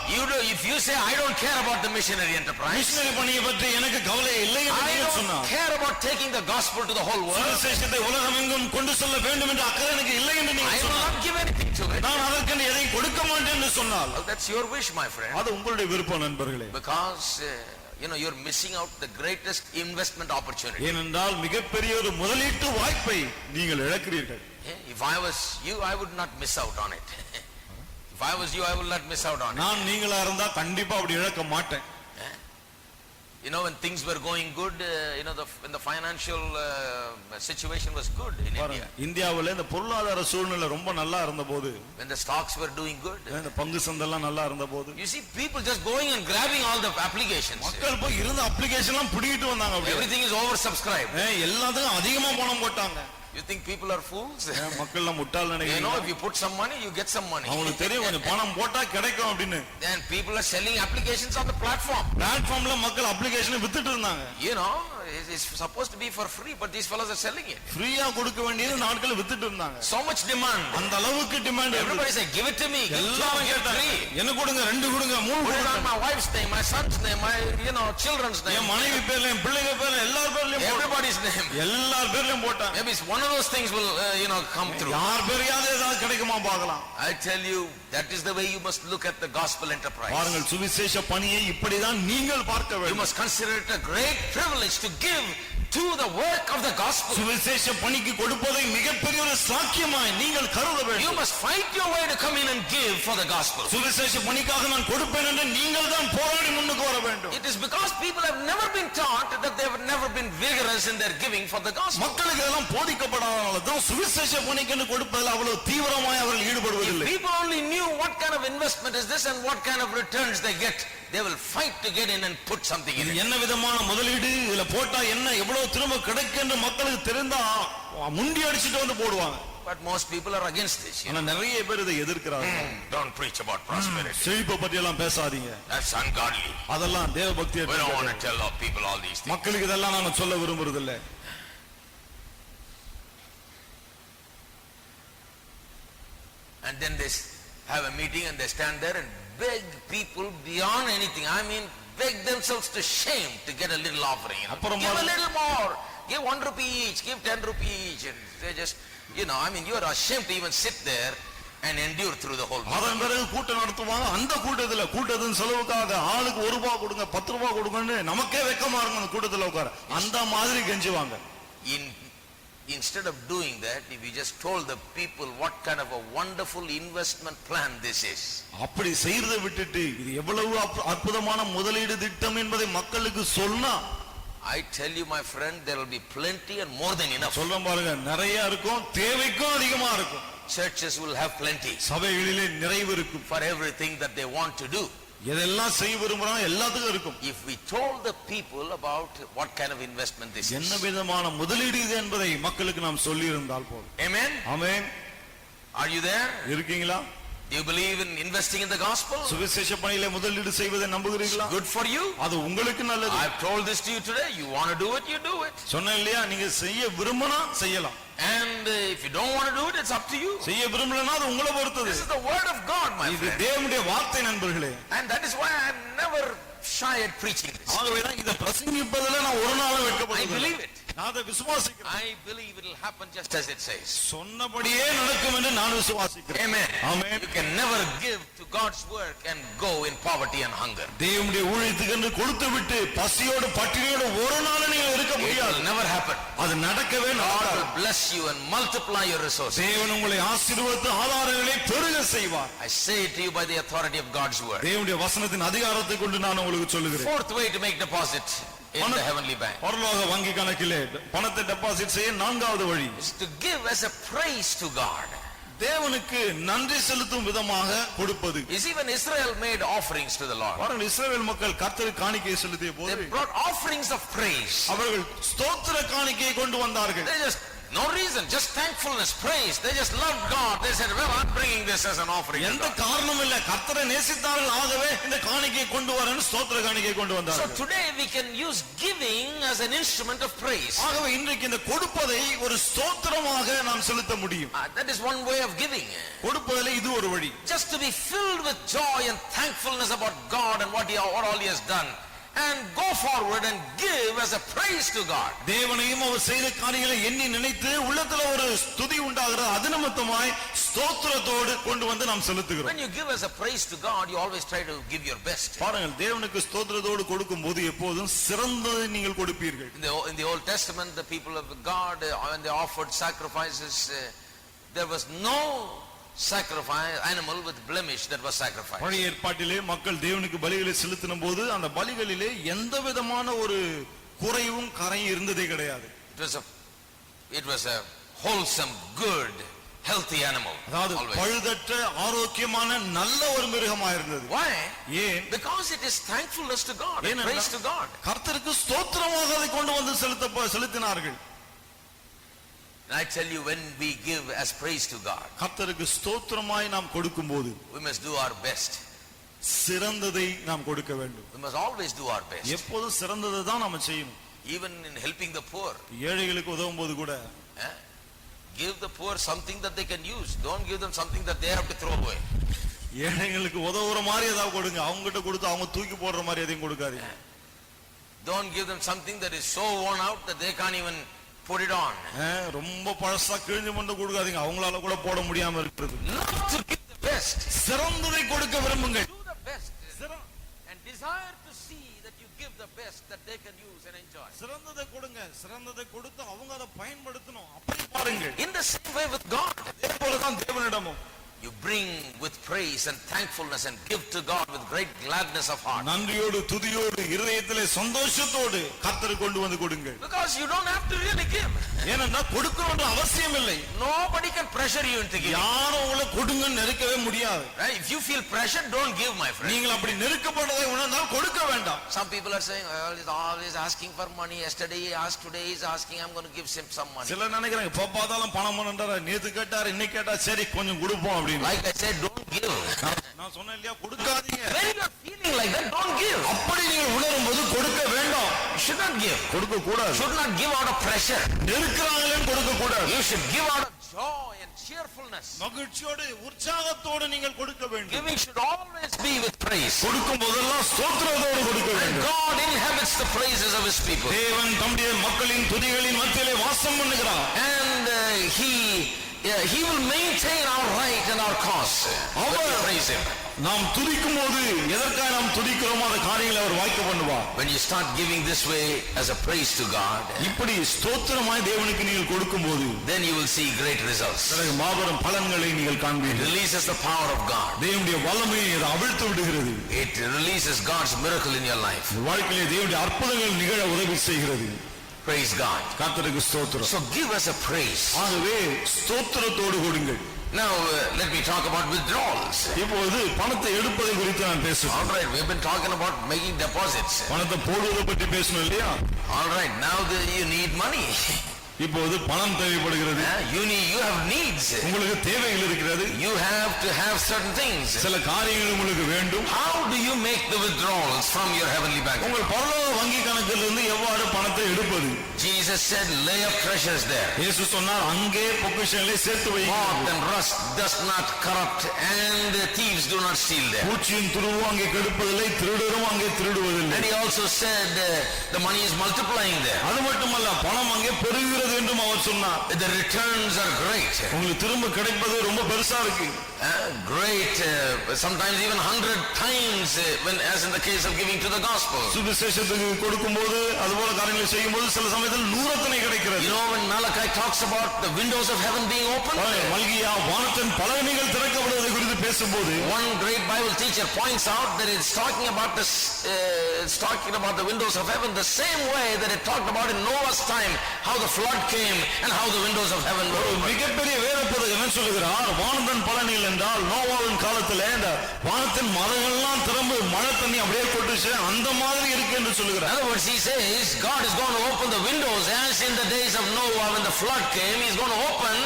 If you say I don't care about the missionary enterprise, missionary பணியை பற்றி எனக்கு கவலை இல்லை என்று I நீங்கள் don't சொன்னார், care about taking the gospel to the whole world, சுவிசேஷத்தை உலகமெங்கும் கொண்டு செல்ல வேண்டும் என்ற அக்கறை எனக்கு இல்லை என்று I நீங்கள் will சொன்னார், not give anything to it. நான் அதற்கு எதையும் கொடுக்க மாட்டேன் என்று சொன்னால், Well, that's your wish, my friend. அது உங்களுடைய விருப்பம் நண்பர்களே. Because you're missing out the greatest investment opportunity. ஏனென்றால் மிகப்பெரிய ஒரு முதலீட்டு வாய்ப்பை நீங்கள் இழக்கிறீர்கள். If I was you, I would not miss out on it. If I was you, I will not miss out on it. நான் நீங்களா இருந்தா கண்டிப்பா அப்படி இழக்க மாட்டேன். You know, when things were going good, when the financial situation was good in India, இந்தியாவுல இந்த பொருளாதார சூழ்நிலை ரொம்ப நல்லா இருந்தபோது, when the stocks were doing good, இந்த பங்கு சந்தைலாம் நல்லா இருந்தபோது, you see people just going and grabbing all the applications. மக்கள் போய் இருந்த அப்ளிகேஷன்லாம் பிடிக்கிட்டு வந்தாங்க. அப்படியே Everything is oversubscribed. எல்லாத்துக்கும் அதிகமா பணம் போட்டாங்க. You think people are fools? மக்கள் எல்லாம் முட்டாள் You know, நினைக்கிறீங்க. if you put some money, you get some money. அவங்களுக்கு தெரியும் கொஞ்சம் பணம் போட்டா கிடைக்கும் அப்படின்னு. Then people are selling applications on the platform. பிளாட்ஃபார்ம்ல மக்கள் அப்ளிகேஷன் வித்துட்டு இருந்தாங்க. You know, it's supposed to be for free, but these fellows are selling it. ஃப்ரீயா கொடுக்க வேண்டியது நாட்கள் வித்துட்டு இருந்தாங்க. So much demand. அந்த அளவுக்கு demand. Everybody say, give it to me. எல்லாரும் கேட்டாங்க, என்ன கொடுங்க, 2 கொடுங்க, 3 Put it on கொடுங்க. my wife's name, my son's name, my children's name. என் மனைவி பேர்ல, என் பிள்ளைங்க பேர்ல, எல்லார் பேர்லயும் Everybody's name. எல்லார் பேர்லயும் போட்டாங்க. Maybe it's one of those things will come through. யார் பேரையாவது ஏதாவது கிடைக்குமா பார்க்கலாம். I tell you, that is the way you must look at the gospel enterprise. பாருங்கள், சுவிசேஷ பணியை இப்படிதான் நீங்கள் பார்க்க You வேண்டும். must consider it a great privilege to give to the work of the gospel. சுவிசேஷ பணிக்கு கொடுப்பதை மிகப்பெரிய ஒரு சாக்கியமாய் நீங்கள் கருத You வேண்டும். must fight your way to come in and give for the gospel. சுவிசேஷ பணிக்காக நான் கொடுப்பேன் என்று நீங்கள் தான் போராடி முன்னுக்கு வர வேண்டும். It is because people have never been taught that they have never been vigorous in their giving for the gospel. மக்களுக்கு இதெல்லாம் போதிக்கப்படாதனால தான் சுவிசேஷ பணிக்கு கொடுப்பதில் அவ்வளவு தீவிரமாய் அவர்கள் ஈடுபடுவதில்லை. People only knew what kind of investment is this and what kind of returns they get. They will fight to get in and put something in it. என்ன விதமான முதலீடு இதுல போட்டா என்ன எவ்வளவு திரும்ப கிடைக்கும் என்று மக்களுக்கு தெரிந்தா முண்டி அடிச்சிட்டு வந்து போடுவாங்க. But most people are against this. ஆனா நிறைய பேர் இதை எதிர்க்கிறார்கள். Don't preach about prosperity. செழிப்பை பத்தி எல்லாம் பேசாதீங்க, That's ungodly. அதெல்லாம் தேவ We பக்தியை don't want to tell people all these things. மக்களுக்கு இதெல்லாம் நாம சொல்ல விரும்புறது இல்ல. And then they have a meeting and they stand there and beg people beyond anything. I mean, beg themselves to shame to get a little offering. Give a little more. Give 1 rupee each. Give 10 rupee each. And they just, you are ashamed to even sit there and endure through the whole meeting. அதன் பிறகு கூட்டம் நடத்துவாங்க. அந்த கூட்டத்தின் செலவுக்காக ஆளுக்கு 1 ரூபாய் கொடுங்க, 10 ரூபாய் கொடுங்கன்னு நமக்கே வெக்கமா இருக்கும் அந்த கூட்டத்தில் உட்கார. அந்த மாதிரி கெஞ்சுவாங்க. Instead of doing that, if you just told the people what kind of a wonderful investment plan this is. அப்படி செய்யறதை விட்டுட்டு இது எவ்வளவு அற்புதமான முதலீடு திட்டம் என்பதை மக்களுக்கு சொன்னா, I tell you, my friend, there will be plenty and more than enough. சொல்றேன் பாருங்க, நிறைய இருக்கும், தேவைக்கும் அதிகமா இருக்கும். Churches will have plenty. சபைகளிலே நிறைவு இருக்கும். For everything that they want to do. எதெல்லாம் செய்ய விரும்புறாங்க எல்லாத்துக்கும் இருக்கும். If we told the people about what kind of investment this is. என்ன விதமான முதலீடு இது என்பதை மக்களுக்கு நாம் சொல்லி இருந்தால் போதும். Amen. Amen. Are you there? இருக்கீங்களா? Do you believe in investing in the gospel? சுவிசேஷ பணியிலே முதலீடு செய்வதை நம்புகிறீர்களா? Good for you. அது உங்களுக்கு நல்லது. I have told this to you today. You want to do it, you do it. சொன்னேன் இல்லையா, நீங்க செய்ய விரும்பினா செய்யலாம். And if you don't want to do it, it's up to you. செய்ய விரும்பலனா அது உங்களை பொறுத்தது. This is the word of God, my இது friend. தேவனுடைய வார்த்தை நண்பர்களே. And that is why I am never shy at preaching this. ஆகவே தான் இத பிரசங்கிப்பதிலே நான் ஒரு நாளும் I வெட்கப்படுறதில்லை. believe it. நான் அதை விசுவாசிக்கிறேன். I believe it will happen just as it says. சொன்னபடியே நடக்கும் என்று நான் விசுவாசிக்கிறேன். Amen. Amen. You can never give to God's work and go in poverty and hunger. தேவனுடைய ஊழியத்துக்கு என்று கொடுத்து விட்டு பசியோடு பட்டினியோடு ஒரு நாள் நீங்க இருக்க It முடியாது. will never happen. அது நடக்கவே God நடக்காது. will bless you and multiply your resources. தேவன் உங்களை ஆசீர்வதித்து ஆதாரங்களை பெருக செய்வார். I say it to you by the authority of God's word. தேவனுடைய வசனத்தின் அதிகாரத்தை கொண்டு நான் உங்களுக்கு சொல்லுகிறேன். Fourth way to make deposit in the heavenly bank. பரலோக வங்கி கணக்கிலே பணத்தை டெபாசிட் செய்ய நான்காவது வழி Is to give as a praise to God. தேவனுக்கு நன்றி செலுத்தும் விதமாக கொடுப்பது. Is even Israel made offerings to the Lord. பாருங்கள், இஸ்ரவேல் மக்கள் கர்த்தருக்கு காணிக்கை செலுத்திய They போது brought offerings of praise. அவர்கள் ஸ்தோத்திர காணிக்கையை கொண்டு வந்தார்கள். They just no reason, just thankfulness, praise. They just loved God. They said, well, I'm bringing this as an offering. எந்த காரணமும் இல்ல, கர்த்தரை நேசித்தார்கள், ஆகவே இந்த காணிக்கையை கொண்டு வரேன்னு ஸ்தோத்திர காணிக்கையை கொண்டு So வந்தார்கள். today we can use giving as an instrument of praise. ஆகவே இன்றைக்கு இந்த கொடுப்பதை ஒரு ஸ்தோத்திரமாக நாம் செலுத்த முடியும். That is one way of giving. கொடுப்பதிலே இது ஒரு வழி. Just to be filled with joy and thankfulness about God and what all he has done. And go forward and give as a praise to God. தேவனையும் அவர் செய்த காரியங்களை எண்ணி நினைத்து உள்ளத்துல ஒரு ஸ்துதி உண்டாகிறது. அது நிமித்தமாய் ஸ்தோத்திரத்தோடு கொண்டு வந்து நாம் செலுத்துகிறோம். When you give as a praise to God, you always try to give your best. பாருங்கள், தேவனுக்கு ஸ்தோத்திரத்தோடு கொடுக்கும்போது எப்போதும் சிறந்ததை நீங்கள் கொடுப்பீர்கள். In the Old Testament, the people of God, when they offered sacrifices, there was no sacrifice animal with blemish that was sacrificed. பழைய ஏற்பாட்டிலே மக்கள் தேவனுக்கு பலிகளை செலுத்தின போது அந்த பலிகளிலே எந்த விதமான ஒரு குறைவும் கரையும் இருந்ததே கிடையாது. It was a wholesome, good, healthy animal. அதாவது பழுதற்ற ஆரோக்கியமான நல்ல ஒரு மிருகமா இருந்தது. Why? ஏன்? Because it is thankfulness to God, praise to God. கர்த்தருக்கு ஸ்தோத்திரமாக அதை கொண்டு வந்து செலுத்தினார்கள். I tell you, when we give as praise to God, கர்த்தருக்கு ஸ்தோத்திரமாய் நாம் கொடுக்கும்போது we must do our best. சிறந்ததை நாம் கொடுக்க வேண்டும். We must always do our best. எப்போதும் சிறந்ததை தான் நாம செய்யணும். Even in helping the poor, ஏழைகளுக்கு உதவும்போது கூட give the poor something that they can use. Don't give them something that they have to throw away. ஏழைகளுக்கு உதவுற மாதிரி ஏதாவது கொடுங்க. அவங்க கிட்ட கொடுத்து அவங்க தூக்கி போடுற மாதிரி எதையும் கொடுக்காதீங்க. Don't give them something that is so worn out that they can't even put it on. ரொம்ப பழசா கிழிஞ்சு மண்டு கொடுக்காதீங்க. அவங்களால கூட போட முடியாம இருக்கிறது. Not to give the best. சிறந்ததை கொடுக்க விரும்புங்கள். Do the best and desire to see that you give the best that they can use and enjoy. சிறந்ததை கொடுங்க. சிறந்ததை கொடுத்து அவங்க அதை பயன்படுத்தணும். அப்படி பாருங்கள். In the same way with God, அதே போல தான் தேவனிடமும் you bring with praise and thankfulness and give to God with great gladness of heart. நன்றியோடு துதியோடு இருதயத்திலே சந்தோஷத்தோடு கர்த்தருக்கு கொண்டு வந்து கொடுங்கள். Because you don't have to really give. ஏனென்னா கொடுக்கணும்ன்ற அவசியம் இல்லை. Nobody can pressure you into giving. யாரும் உங்களை கொடுங்கன்னு நெருக்கவே முடியாது. Right? If you feel pressured, don't give, my friend. நீங்கள் அப்படி நெருக்கப்படுவதை உணர்ந்தால் கொடுக்க வேண்டாம். Some people are saying, well, he's always asking for money. Yesterday he asked, today he's asking, I'm going to give him some money. சிலர் நினைக்கிறாங்க, எப்ப பார்த்தாலும் பணம் வேணும்ன்றாரு. நேத்து கேட்டார், இன்னைக்கு கேட்டா சரி கொஞ்சம் கொடுப்போம் அப்படின்னு. Like I said, don't give. நான் சொன்னேன் இல்லையா, கொடுக்காதீங்க. When you are feeling like that, don't give. அப்படி நீங்கள் உணரும்போது கொடுக்க வேண்டாம். You should not give. கொடுக்க கூடாது. Should not give out of pressure. நெருக்குறாங்களே கொடுக்க கூடாது. You should give out of joy and cheerfulness. மகிழ்ச்சியோடு உற்சாகத்தோடு நீங்கள் கொடுக்க வேண்டும். Giving should always be with praise. கொடுக்கும் போதெல்லாம் ஸ்தோத்திரத்தோடு கொடுக்க And வேண்டும். God inhabits the praises of his people. தேவன் தம்முடைய மக்களின் துதிகளின் மத்தியிலே வாசம் பண்ணுகிறார். And he will maintain our right and our cause. When we praise him. நாம் துதிக்கும் போது எதற்காக நாம் துதிக்கிறோமோ அந்த காரியங்களை அவர் வாய்க்க பண்ணுவார். When you start giving this way as a praise to God, இப்படி ஸ்தோத்திரமாய் தேவனுக்கு நீங்கள் கொடுக்கும்போது then you will see great results. மாபெரும் பலன்களை நீங்கள் It காண்பீர்கள். releases the power of God. தேவனுடைய வல்லமையை அது அவிழ்த்து விடுகிறது. It releases God's miracle in your life. வாழ்க்கையிலே தேவனுடைய அற்புதங்கள் நிகழ உதவி செய்கிறது. Praise God. கர்த்தருக்கு ஸ்தோத்திரம். So give us a praise. ஆகவே ஸ்தோத்திரத்தோடு கொடுங்கள். Now let me talk about withdrawals. இப்போது பணத்தை எடுப்பதை குறித்து நான் பேசுகிறேன். All right, we have been talking about making deposits. பணத்தை போடுவதை பற்றி பேசணும் இல்லையா? All right, now you need money. இப்போது பணம் தேவைப்படுகிறது. You have needs. உங்களுக்கு தேவைகள் இருக்கிறது. You have to have certain things. சில காரியங்கள் உங்களுக்கு வேண்டும். How do you make the withdrawals from your heavenly bank? உங்கள் பரலோக வங்கி கணக்கிலிருந்து எவ்வாறு பணத்தை எடுப்பது? Jesus said, lay up treasures there. இயேசு சொன்னார், அங்கே பொக்கிஷங்களை சேர்த்து வையுங்கள். Moth and rust does not corrupt, and thieves do not steal there. பூச்சியின் துருவு அங்கே கெடுப்பதில்லை, திருடரும் அங்கே திருடுவதில்லை. And he also said, the money is multiplying there. அது மட்டுமல்ல, பணம் அங்கே பெருகிறது என்றும் அவர் சொன்னார். The returns are great. உங்களுக்கு திரும்ப கிடைப்பது ரொம்ப பெருசா இருக்கு. Great, sometimes even 100 times when as in the case of giving to the gospel. சுவிசேஷத்துக்கு கொடுக்கும்போது அதுபோல காரியங்களை செய்யும்போது சில சமயத்தில் நூறத்தனை கிடைக்கிறது. You know when Malachi talks about the windows of heaven being opened, மல்கியா வானத்தின் பலகணிகள் திறக்கப்படுவதை குறித்து பேசும்போது one great Bible teacher points out that it's talking about this it's talking about the windows of heaven the same way that it talked about in Noah's time how the flood came and how the windows of heaven were opened. மிகப்பெரிய வேத புத்தகம் சொல்லுகிறார் வானத்தின் பலகணிகள் என்றால் நோவாவின் காலத்திலே இந்த வானத்தின் மலைகள்லாம் திறந்து மழை தண்ணி அப்படியே கொட்டுச்சு அந்த மாதிரி இருக்கு என்று சொல்லுகிறார். In other words, he says God is going to open the windows as in the days of Noah when the flood came. He's going to open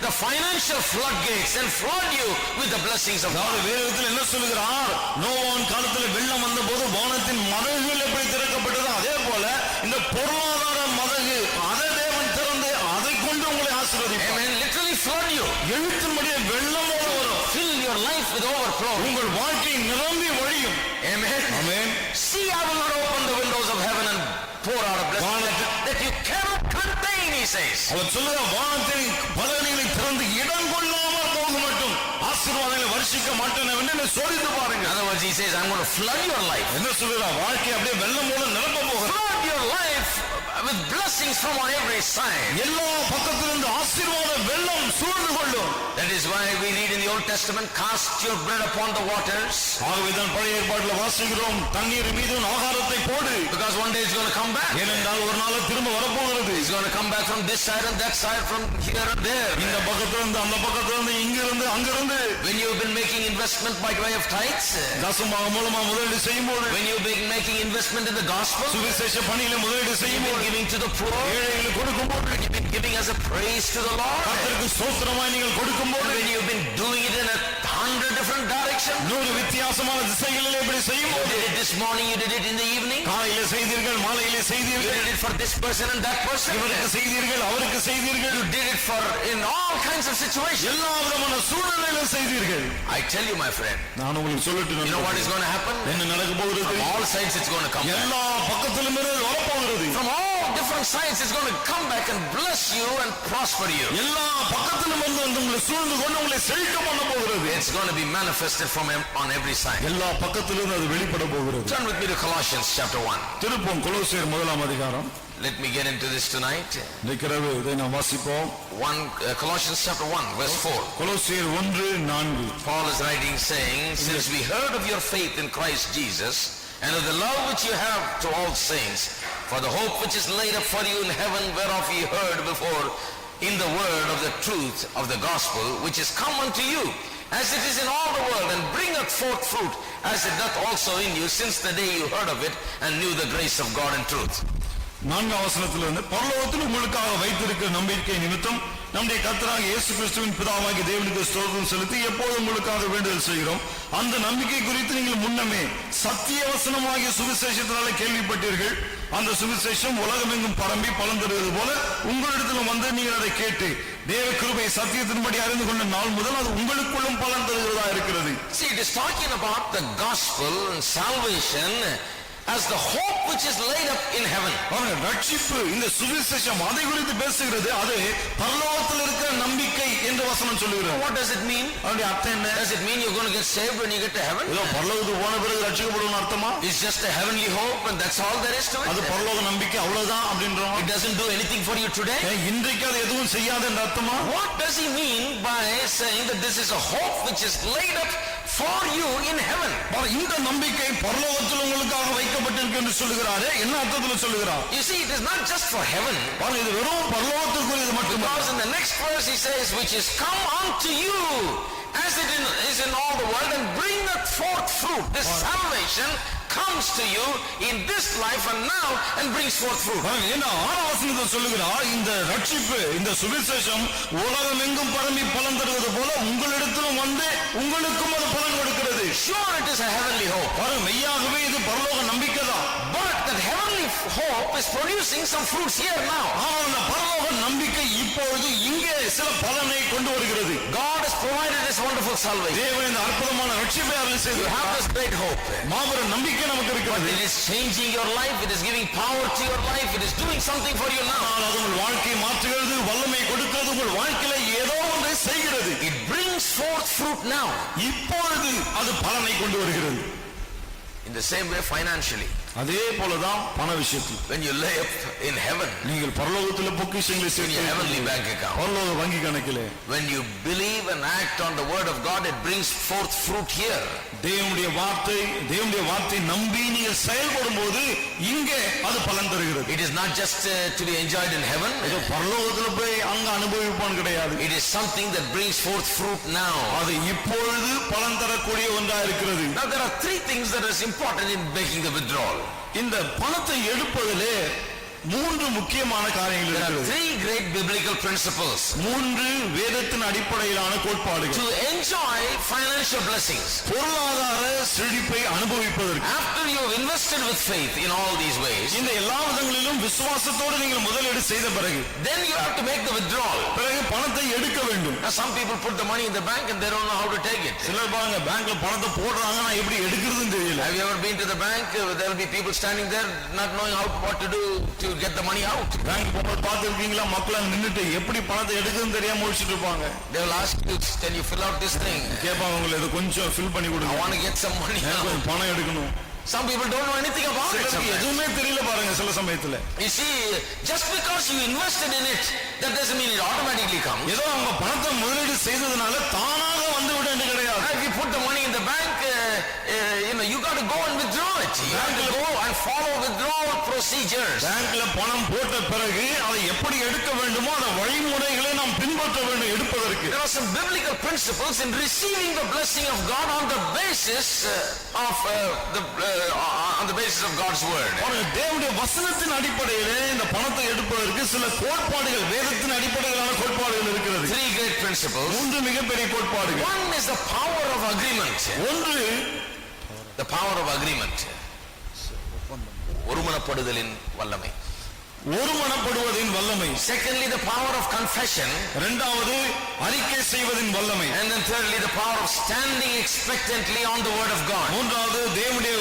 the financial floodgates and flood you with the blessings of God. வேதத்தில் என்ன சொல்லுகிறார்? நோவாவின் காலத்தில் வெள்ளம் வந்தபோது வானத்தின் மதகுகள் எப்படி திறக்கப்பட்டதோ அதே போல இந்த பொருளாதார மதகு அதை தேவன் திறந்து அதை கொண்டு உங்களை ஆசீர்வதிப்பார். Amen. Literally flood you. எழுத்தின்படியே வெள்ளமோடு வரும். Fill your life with overflow. உங்கள் வாழ்க்கை நிரம்பி வழியும். Amen. Amen. See, I will not open the windows of heaven and pour out a blessing that you cannot contain, he says. அவர் சொல்லுகிறார் வானத்தின் பலகணிகளை திறந்து இடம் கொள்ளாமல் போக மட்டும் ஆசீர்வாதங்களை வருஷிக்க மாட்டேன் என்று சோதித்து பாருங்க. In other words, he says, I'm going to flood your life. என்ன சொல்லுகிறார்? வாழ்க்கை அப்படியே வெள்ளம் போல நிரம்ப போகிறது. Flood your life with blessings from on every side. எல்லா பக்கத்திலிருந்து ஆசீர்வாத வெள்ளம் சூழ்ந்து கொள்ளும். That is why we read in the Old Testament, cast your bread upon the waters. ஆகவேதான் பழைய ஏற்பாட்டில் வாசிக்கிறோம் தண்ணீர் மீது ஆகாரத்தை போடு. Because one day it's going to come back. ஏனென்றால் ஒரு நாள் திரும்ப வரப்போகிறது. It's going to come back from this side and that side, from here and there. இந்த பக்கத்திலிருந்து அந்த பக்கத்திலிருந்து இங்கிருந்து அங்கிருந்து. When you've been making investment by way of tithes, தசமபாகம் மூலமா முதலீடு செய்யும்போது, when you've been making investment in the gospel, சுவிசேஷ பணியில முதலீடு செய்யும்போது, giving to the poor, ஏழைகளுக்கு கொடுக்கும்போது, when you've been giving as a praise to the Lord, கர்த்தருக்கு ஸ்தோத்திரமாய் நீங்கள் கொடுக்கும்போது, when you've been doing it in 100 different directions, 100 வித்தியாசமான திசைகளிலே இப்படி you செய்யும்போது, did it this morning, you did it in the evening, காலையிலே செய்தீர்கள், மாலையிலே you செய்தீர்கள், did it for this person and that person, இவருக்கு செய்தீர்கள், அவருக்கு செய்தீர்கள், you did it for in all kinds of situations. எல்லா விதமான சூழ்நிலையிலும் செய்தீர்கள். I tell you, my friend, நான் உங்களுக்கு சொல்லட்டும், you know what is going to happen? என்ன நடக்க போகிறது? From all sides it's going to come back. எல்லா பக்கத்திலும் இருந்து வரப்போகிறது. From all different sides it's going to come back and bless you and prosper you. எல்லா பக்கத்திலும் இருந்து உங்களை சூழ்ந்து கொண்டு உங்களை செழிக்க பண்ண போகிறது. It's going to be manifested from on every side. எல்லா பக்கத்திலும் அது வெளிப்பட போகிறது. Turn with me to Colossians chapter 1. திருப்போம் கொலோசியர் 1 அதிகாரம். Let me get into this tonight. நிக்கிறவே இதை நாம் வாசிப்போம். Colossians chapter 1 verse 4. கொலோசியர் 1:4. Paul is writing saying, since we heard of your faith in Christ Jesus and of the love which you have to all saints, for the hope which is laid up for you in heaven, whereof ye heard before in the word of the truth of the gospel, which is come unto you, as it is in all the world, and bringeth forth fruit, as it doth also in you, since the day you heard of it and knew the grace of God and truth. 4 வசனத்திலிருந்து பரலோகத்தில் உங்களுக்காக வைத்திருக்கிற நம்பிக்கை நிமித்தம் நம்முடைய கர்த்தராகிய இயேசு கிறிஸ்துவின் பிதாவாகிய தேவனுக்கு ஸ்தோத்திரம் செலுத்தி எப்போதும் உங்களுக்காக வேண்டுதல் செய்கிறோம். அந்த நம்பிக்கை குறித்து நீங்கள் முன்னமே சத்திய வசனமாகிய சுவிசேஷத்தினாலே கேள்விப்பட்டீர்கள். அந்த சுவிசேஷம் உலகமெங்கும் பரம்பி பலன் தருவது போல உங்களிடத்தில் வந்து நீங்கள் அதை கேட்டு தேவ கிருபை சத்தியத்தின்படி அறிந்து கொண்ட நாள் முதல் அது உங்களுக்குள்ளும் பலன் தருகிறதா இருக்கிறது. See, it is talking about the gospel and salvation as the hope which is laid up in heaven. ரட்சிப்பு இந்த சுவிசேஷம் அதை குறித்து பேசுகிறது. அது பரலோகத்தில் இருக்கிற நம்பிக்கை என்று வசனம் சொல்லுகிறது. What does it mean? அதனுடைய அர்த்தம் என்ன? Does it mean you're going to get saved when you get to heaven? ஏதோ பரலோகத்துக்கு போன பிறகு ரட்சிக்கப்படும்னு அர்த்தமா? It's just a heavenly hope and that's all there is to it. அது பரலோக நம்பிக்கை அவ்வளவுதான் அப்படின்றோம். It doesn't do anything for you today. இன்றைக்கு அது எதுவும் செய்யாது என்ற அர்த்தமா? What does he mean by saying that this is a hope which is laid up for you in heaven? இந்த நம்பிக்கை பரலோகத்தில் உங்களுக்காக வைக்கப்பட்டிருக்கு என்று சொல்லுகிறாரே, என்ன அர்த்தத்தில் சொல்லுகிறார்? You see, it is not just for heaven. இது வெறும் பரலோகத்திற்குரியது மட்டுமல்ல. Because in the next verse he says, which is come unto you as it is in all the world, and bringeth forth fruit. This salvation comes to you in this life and now and brings forth fruit. என்ன 6 வசனத்தில் சொல்லுகிறார், இந்த ரட்சிப்பு இந்த சுவிசேஷம் உலகம் எங்கும் பரம்பி பலன் தருவது போல உங்களிடத்திலும் வந்து உங்களுக்கும் அது பலன் கொடுக்கிறது. Sure, it is a heavenly hope. மெய்யாகவே இது பரலோக நம்பிக்கை தான். But that heavenly hope is producing some fruits here now. அந்த பரலோக நம்பிக்கை இப்பொழுது இங்கே சில பலனை கொண்டு வருகிறது. God has provided this wonderful salvation. தேவன் இந்த அற்புதமான ரட்சிப்பை அருளி You செய்தார். have this great hope. மாபெரும் நம்பிக்கை நமக்கு இருக்கிறது. It is changing your life. It is giving power to your life. It is doing something for you now. அது உங்கள் வாழ்க்கையை மாற்றுகிறது, வல்லமை கொடுக்கிறது, உங்கள் வாழ்க்கையில ஏதோ ஒன்றை செய்கிறது. It brings forth fruit now. இப்பொழுது அது பலனை கொண்டு வருகிறது. In the same way financially. அதே போலதான் பண விஷயத்தில். When you lay up in heaven, நீங்கள் பரலோகத்திலே பொக்கிஷங்களை in your heavenly bank account, பரலோக வங்கி கணக்கிலே, when you believe and act on the word of God, it brings forth fruit here. தேவனுடைய வார்த்தை நம்பி நீங்கள் செயல்படும்போது இங்கே அது பலன் தருகிறது. It is not just to be enjoyed in heaven. இது பரலோகத்துல போய் அங்க அனுபவிப்பான் கிடையாது. It is something that brings forth fruit now. அது இப்பொழுது பலன் தரக்கூடிய ஒன்றா இருக்கிறது. Now there are three things that is important in making the withdrawal. இந்த பணத்தை எடுப்பதிலே மூன்று முக்கியமான காரியங்கள் There are இருக்கிறது. three great biblical principles. மூன்று வேதத்தின் அடிப்படையிலான கோட்பாடுகள். To enjoy financial blessings. பொருளாதார செழிப்பை அனுபவிப்பதற்கு. After you have invested with faith in all these ways, இந்த எல்லா விதங்களிலும் விசுவாசத்தோடு நீங்கள் முதலீடு செய்த பிறகு, then you have to make the withdrawal. பிறகு பணத்தை எடுக்க வேண்டும். Now some people put the money in the bank and they don't know how to take it. சிலர் பாருங்க பேங்க்ல பணத்தை போடுறாங்க, நான் எப்படி எடுக்கிறதுன்னு தெரியல. Have you ever been to the bank? There will be people standing there not knowing what to do to get the money out. Bank போகும்போது பார்த்திருக்கீங்களா, மக்கள் நின்னுட்டு எப்படி பணத்தை எடுக்கிறதுன்னு தெரியாம முடிச்சிட்டு இருப்பாங்க. They will ask you, can you fill out this thing? கேட்பாங்க, உங்களை இதை கொஞ்சம் ஃபில் பண்ணி கொடுங்க, I want to get some money out. கொஞ்சம் பணம் எடுக்கணும். Some people don't know anything about it. எதுவுமே தெரியல பாருங்க சில சமயத்துல. You see, just because you invested in it, that doesn't mean it automatically comes. ஏதோ அவங்க பணத்தை முதலீடு செய்ததுனால தானாக வந்து விட கிடையாது. If you put the money in the bank, you got to go and withdraw it. You have to go and follow withdrawal procedures. பேங்க்ல பணம் போட்ட பிறகு அதை எப்படி எடுக்க வேண்டுமோ அந்த வழிமுறைகளை நாம் பின்பற்ற வேண்டும் எடுப்பதற்கு. There are some biblical principles in receiving the blessing of God on the basis of God's word. தேவனுடைய வசனத்தின் அடிப்படையிலே இந்த பணத்தை எடுப்பதற்கு சில கோட்பாடுகள், வேதத்தின் அடிப்படையிலான கோட்பாடுகள் இருக்கிறது. Three great principles. மூன்று மிகப்பெரிய கோட்பாடுகள். One is the power of agreement. ஒன்று the power of agreement. ஒருமனப்படுதலின் வல்லமை. ஒருமனப்படுவதின் வல்லமை. Secondly, the power of confession. இரண்டாவது அறிக்கை செய்வதின் வல்லமை. And then thirdly, the power of standing expectantly on the word of God. மூன்றாவது தேவனுடைய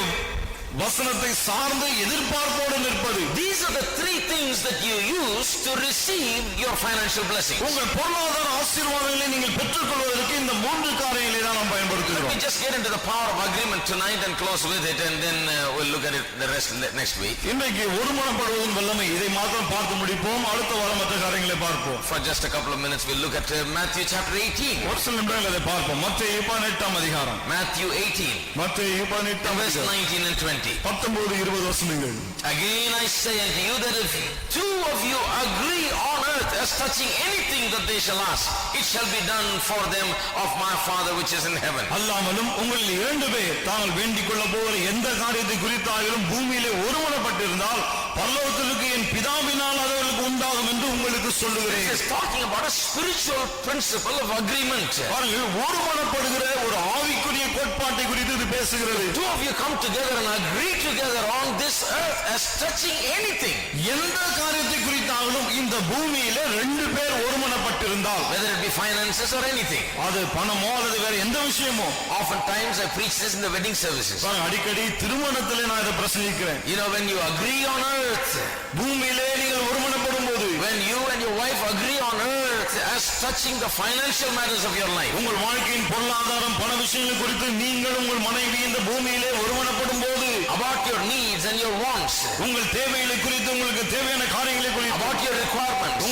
வசனத்தை சார்ந்து எதிர்பார்ப்போடு நிற்பது. These are the three things that you use to receive your financial blessings. உங்கள் பொருளாதார ஆசீர்வாதங்களை நீங்கள் பெற்றுக்கொள்வதற்கு இந்த மூன்று காரியங்களை தான் நாம் பயன்படுத்துகிறோம். Let me just get into the power of agreement tonight and close with it, and then we'll look at it the rest next week. இன்றைக்கு ஒருமனப்படுவதின் வல்லமை, இதை மாத்திரம் பார்த்து முடிப்போம். அடுத்த வாரம் மற்ற காரியங்களை பார்ப்போம். For just a couple of minutes we'll look at Matthew chapter 18. ஒரு சில நிமிடங்கள் அதை பார்ப்போம். மத்தேயு 18ஆம் அதிகாரம். Matthew 18. மத்தேயு 18ஆம் verse அதிகாரம் 19 and 20. 19-20 வசனங்கள். Again I say unto you that if two of you agree on earth as touching anything that they shall ask, it shall be done for them of my Father which is in heaven. அல்லாமலும் உங்களில் இரண்டு பேர் தாங்கள் வேண்டிக் கொள்ள போகிற எந்த காரியத்தை குறித்தாலும் பூமியிலே ஒருமனப்பட்டிருந்தால் பரலோகத்திற்கு என் பிதாவினால் அவர்களுக்கு உண்டாகும் என்று உங்களுக்கு சொல்லுகிறேன். This is talking about a spiritual principle of agreement. பாருங்கள், ஒருமனப்படுகிற ஒரு ஆவிக்குரிய கோட்பாட்டை குறித்து இது பேசுகிறது. Two of you come together and agree together on this earth as touching anything. எந்த காரியத்தை குறித்தாலும் இந்த பூமியில ரெண்டு பேர் ஒருமனப்பட்டிருந்தால், whether it be finances or anything, அது பணமோ அல்லது வேற எந்த விஷயமோ. Oftentimes I preach this in the wedding services. அடிக்கடி திருமணத்திலே நான் இதை பிரசங்கிக்கிறேன். When you agree on earth, பூமியிலே நீங்கள் ஒருமனப்படும் போது, when you and your wife agree on earth as touching the financial matters of your life, உங்கள் வாழ்க்கையின் பொருளாதாரம் பண விஷயங்கள் குறித்து நீங்கள் உங்கள் மனைவி இந்த பூமியிலே ஒருமனப்படும் போது, about your needs and your wants, உங்கள் தேவைகளை குறித்து, உங்களுக்கு தேவையான காரியங்களை குறித்து, about your requirements,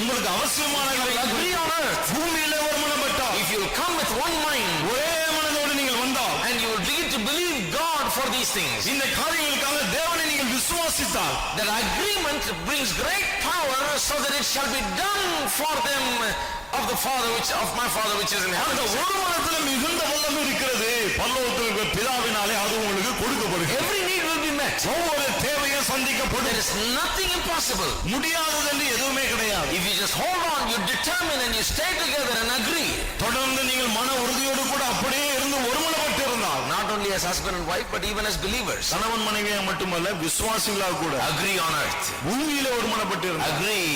உங்களுக்கு அவசியமான agree on earth. பூமியிலே ஒருமனப்பட்டால், if you will come with one mind, ஒரே மனதோடு நீங்கள் வந்தால், and you will begin to believe God for these things, இந்த காரியங்களுக்காக தேவனை நீங்கள் விசுவாசித்தால், that agreement brings great power so that it shall be done for them of my Father which is in heaven. அந்த ஒருமனத்தில் மிகுந்த வல்லமை இருக்கிறது. பரலோகத்தில் பிதாவினாலே அது உங்களுக்கு கொடுக்கப்படுகிறது. Every need will be met. ஒவ்வொரு தேவையும் சந்திக்கப்படும். There is nothing impossible. முடியாதது என்று எதுவுமே கிடையாது. If you just hold on, you determine and you stay together and agree. தொடர்ந்து நீங்கள் மன உறுதியோடு கூட அப்படியே இருந்து ஒருமனப்பட்டு இருந்தால், not only as husband and wife but even as believers, கணவன் மனைவியாக மட்டுமல்ல விசுவாசிகளாக கூட agree on earth. பூமியிலே ஒருமனப்பட்டு இருந்தால், agree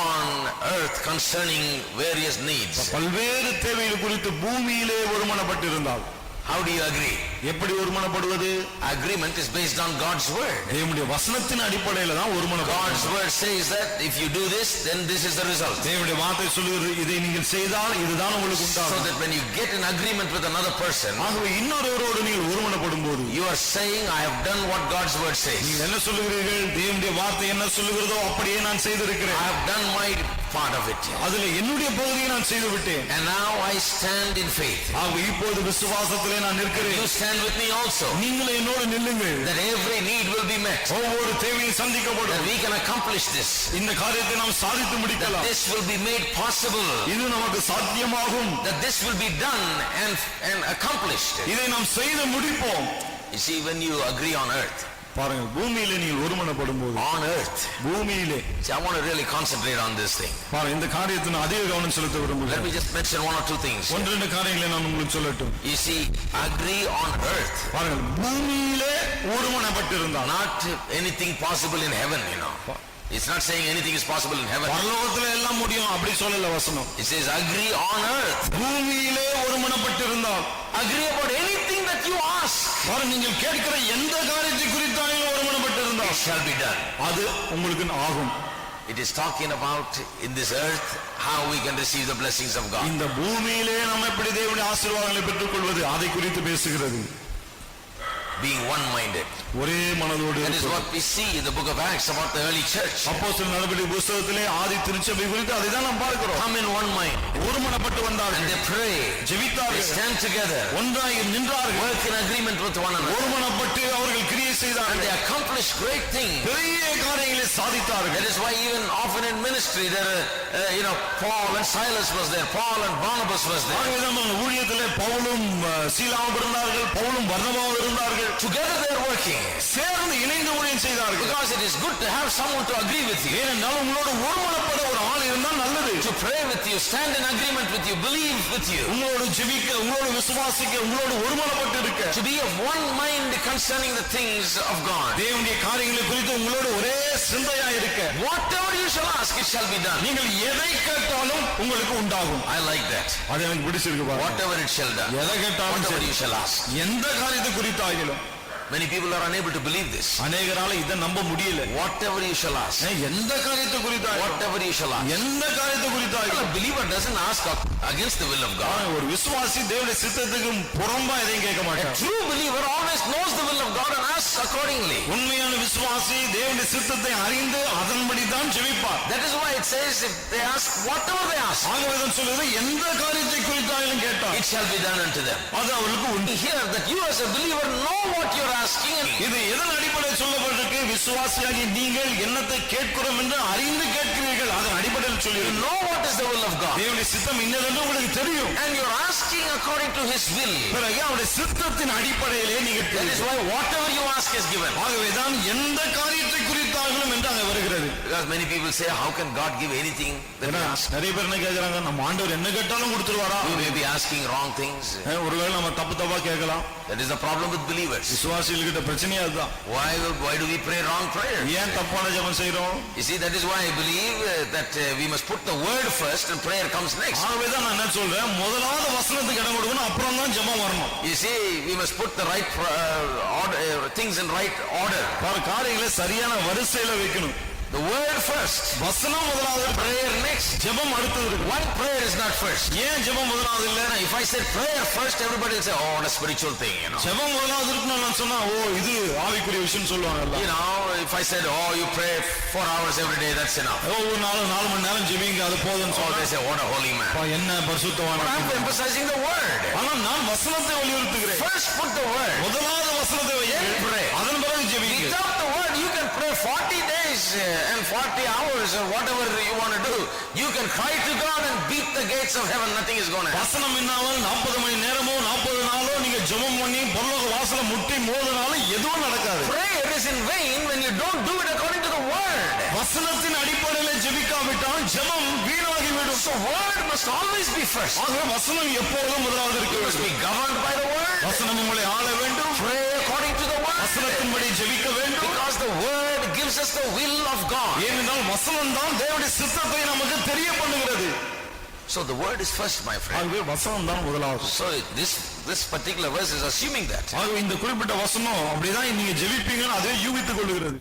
on earth concerning various needs. பல்வேறு தேவைகள் குறித்து பூமியிலே ஒருமனப்பட்டு இருந்தால், how do you agree? எப்படி ஒருமனப்படுவது? Agreement is based on God's word. தேவனுடைய வசனத்தின் அடிப்படையில தான் ஒருமனப்படுவது. God's word says that if you do this, then this is the result. தேவனுடைய வார்த்தை சொல்லுகிறது, இதை நீங்கள் செய்தால் இதுதான் உங்களுக்கு So உண்டாகும். that when you get in agreement with another person, ஆகவே இன்னொருவரோடு நீங்கள் ஒருமனப்படும்போது you are saying, I have done what God's word says. நீங்கள் என்ன சொல்லுகிறீர்கள்? தேவனுடைய வார்த்தை என்ன சொல்லுகிறதோ அப்படியே நான் செய்திருக்கிறேன். I have done my part of it. அதுல என்னுடைய பகுதியை நான் செய்து விட்டேன். And now I stand in faith. ஆகவே இப்போது விசுவாசத்திலே நான் நிற்கிறேன். You stand with me also. நீங்கள் என்னோடு நில்லுங்கள். That every need will be met. ஒவ்வொரு தேவையும் சந்திக்கப்படும். That we can accomplish this. இந்த காரியத்தை நாம் சாதித்து That முடிக்கலாம். this will be made possible. இது நமக்கு சாத்தியமாகும். That this will be done and accomplished. இதை நாம் செய்து முடிப்போம். You see, when you agree on earth, பாருங்க, பூமியிலே நீங்கள் ஒருமனப்படும்போது, on earth, பூமியிலே, see, I want to really concentrate on this thing. பாருங்க, இந்த காரியத்தை நான் அதிக கவனம் செலுத்த Let விரும்புகிறேன். me just mention one or two things. ஒன்று ரெண்டு காரியங்களை நான் உங்களுக்கு சொல்லட்டும். You see, agree on earth, பாருங்கள், பூமியிலே ஒருமனப்பட்டிருந்தால், not anything possible in heaven, you know. It's not saying anything is possible in heaven. பரலோகத்திலே எல்லாம் முடியும் அப்படி சொல்லல வசனம். It says agree on earth. பூமியிலே ஒருமனப்பட்டிருந்தால், Agree about anything that you ask. பாருங்க, நீங்கள் கேட்கிற எந்த காரியத்தை குறித்தாலும் ஒருமனப்பட்டிருந்தால் It shall be done. அது உங்களுக்கு ஆகும். It is talking about in this earth how we can receive the blessings of God. இந்த பூமியிலே நாம் எப்படி தேவனுடைய ஆசீர்வாதங்களை பெற்றுக்கொள்வது அதை குறித்து பேசுகிறது. Being one-minded. ஒரே மனதோடு. That is what we see in the book of Acts about the early church. அப்போஸ்தலர் நடபடிகளின் புத்தகத்திலே ஆதி திருச்சபை குறித்து அதை தான் நாம் பார்க்கிறோம். Come in one mind. ஒருமனப்பட்டு And வந்தார்கள். they pray. They ஜெபித்தார்கள். stand together. ஒன்றாய் நின்றார்கள். Work in agreement with one another. ஒருமனப்பட்டு அவர்கள் கிரியை And செய்தார்கள். they accomplish great things. பெரிய காரியங்களை சாதித்தார்கள். That is why even often in ministry there Paul and Silas was there. Paul and Barnabas was there. ஆகவேதான் ஊழியத்திலே பவுலும் சீலாவும் இருந்தார்கள். பவுலும் பர்னபாவும் இருந்தார்கள். Together they are working. சேர்ந்து இணைந்து ஊழியம் செய்தார்கள். Because it is good to have someone to agree with you. ஏனென்றால் உங்களோடு ஒருமனப்பட ஒரு ஆள் இருந்தால் நல்லது. To pray with you, stand in agreement with you, believe with you. உங்களோடு ஜெபிக்க, உங்களோடு விசுவாசிக்க, உங்களோடு ஒருமனப்பட்டு இருக்க. To be of one mind concerning the things of God. தேவனுடைய காரியங்களை குறித்து உங்களோடு ஒரே சிந்தையா இருக்க. Whatever you shall ask, it shall be done. நீங்கள் எதை கேட்டாலும் உங்களுக்கு உண்டாகும். I like that. அது எனக்கு பிடிச்சிருக்கு பாருங்க. Whatever it shall done. எதை கேட்டாலும் Whatever சரி. you shall ask. எந்த காரியத்தை குறித்தாகிலும். Many people are unable to believe this. அநேகரால இதை நம்ப முடியல. Whatever you shall ask. எந்த காரியத்தை குறித்தாகிலும். Whatever you shall ask. எந்த காரியத்தை குறித்தாகிலும். A believer doesn't ask against the will of God. ஒரு விசுவாசி தேவனுடைய சித்தத்துக்கு புறம்பா எதையும் கேட்க A மாட்டார். true believer always knows the will of God and asks accordingly. உண்மையான விசுவாசி தேவனுடைய சித்தத்தை அறிந்து அதன்படி தான் ஜெபிப்பார். That is why it says if they ask whatever they ask, ஆகவேதான் சொல்லுது எந்த காரியத்தை குறித்தாலும் கேட்டால் it shall be done unto them. அது அவர்களுக்கு உண்டு. Here that you as a believer know what you are asking. இது எதன் அடிப்படையில் சொல்லப்பட்டிருக்கு? விசுவாசியாகி நீங்கள் என்னத்தை கேட்கிறோம் என்று அறிந்து கேட்கிறீர்கள். அதன் அடிப்படையில் You சொல்லி know what is the will of God. தேவனுடைய சித்தம் இன்னதென்று உங்களுக்கு தெரியும். And you are asking according to His will. பிறகு அவருடைய சித்தத்தின் அடிப்படையிலே நீங்கள் That is why whatever you ask is given. ஆகவேதான் எந்த காரியத்தை குறித்தாகலும் என்று அங்கே வருகிறது. Because many people say, how can God give anything that we ask? நிறைய பேர் என்ன கேட்கிறாங்க, நம்ம ஆண்டவர் என்ன கேட்டாலும் கொடுத்துருவாரா? We may be asking wrong things. ஒருவேளை நம்ம தப்பா கேட்கலாம். That is the problem with believers. விசுவாசிகள்கிட்ட பிரச்சனையா அதுதான். Why do we pray wrong prayers? ஏன் தப்பான ஜெபம் செய்றோம்? You see, that is why I believe that we must put the word first and prayer comes next. ஆகவேதான் நான் என்ன சொல்றேன், முதலாவது வசனத்துக்கு இடம் கொடுக்கணும், அப்புறம் தான் ஜெபம் வரணும். You see, we must put the right things in right order. காரியங்களை சரியான வரிசையில வைக்கணும். The word first, வசனம் முதலாவது, prayer next. ஜெபம் அடுத்தது இருக்கு. One prayer is not first. ஏன் ஜெபம் முதலாவது இல்ல? Now, if I said prayer first, everybody will say, oh, what a spiritual thing, you know. ஜெபம் முதலாவது இருக்குன்னு நான் சொன்னா, ஓ இது ஆவிக்குரிய விஷயம் சொல்லுவாங்க. You know, if I said, oh, you pray 4 hours every day, that's enough. ஒவ்வொரு நாளும் 4 மணி நேரம் ஜெபிங்க, அது போதும்னு Oh, they சொல்றேன். say, what a holy man. என்ன பரிசுத்தவான். But I'm emphasizing the word. ஆனா நான் வசனத்தை வலியுறுத்துகிறேன். First put the word. முதலாவது வசனத்தை வையுங்க, Pray. அதன் பிறகு ஜெபிங்க. Without the word, you can pray 40 days and 40 hours or whatever you want to do. You can cry to God and beat the gates of heaven. Nothing is going to happen. வசனம் இன்னாமல் 40 மணி நேரமோ 40 நாளோ நீங்க ஜெபம் பண்ணி பரலோக வாசலை முட்டி மோதினாலும் எதுவும் நடக்காது. Prayer is in vain when you don't do it according to the word. வசனத்தின் அடிப்படையில் ஜெபிக்காவிட்டால் ஜெபம் வீணாகிவிடும். So word must always be first. ஆக வசனம் எப்பொழுதும் முதலாவது இருக்க You must வேண்டும். be governed by the word. வசனம் உங்களை ஆள வேண்டும். Pray according to the word. வசனத்தின்படி ஜெபிக்க வேண்டும். Because the word gives us the will of God. ஏனென்றால் வசனம் தான் தேவனுடைய சித்தத்தை நமக்கு தெரிய பண்ணுகிறது. So the word is first, my friend. ஆகவே வசனம் தான் முதலாவது. So this particular verse is assuming that. ஆகவே இந்த குறிப்பிட்ட வசனம் அப்படிதான் நீங்க ஜெபிப்பீங்கன்னு அதே யூகித்துக் கொள்கிறது.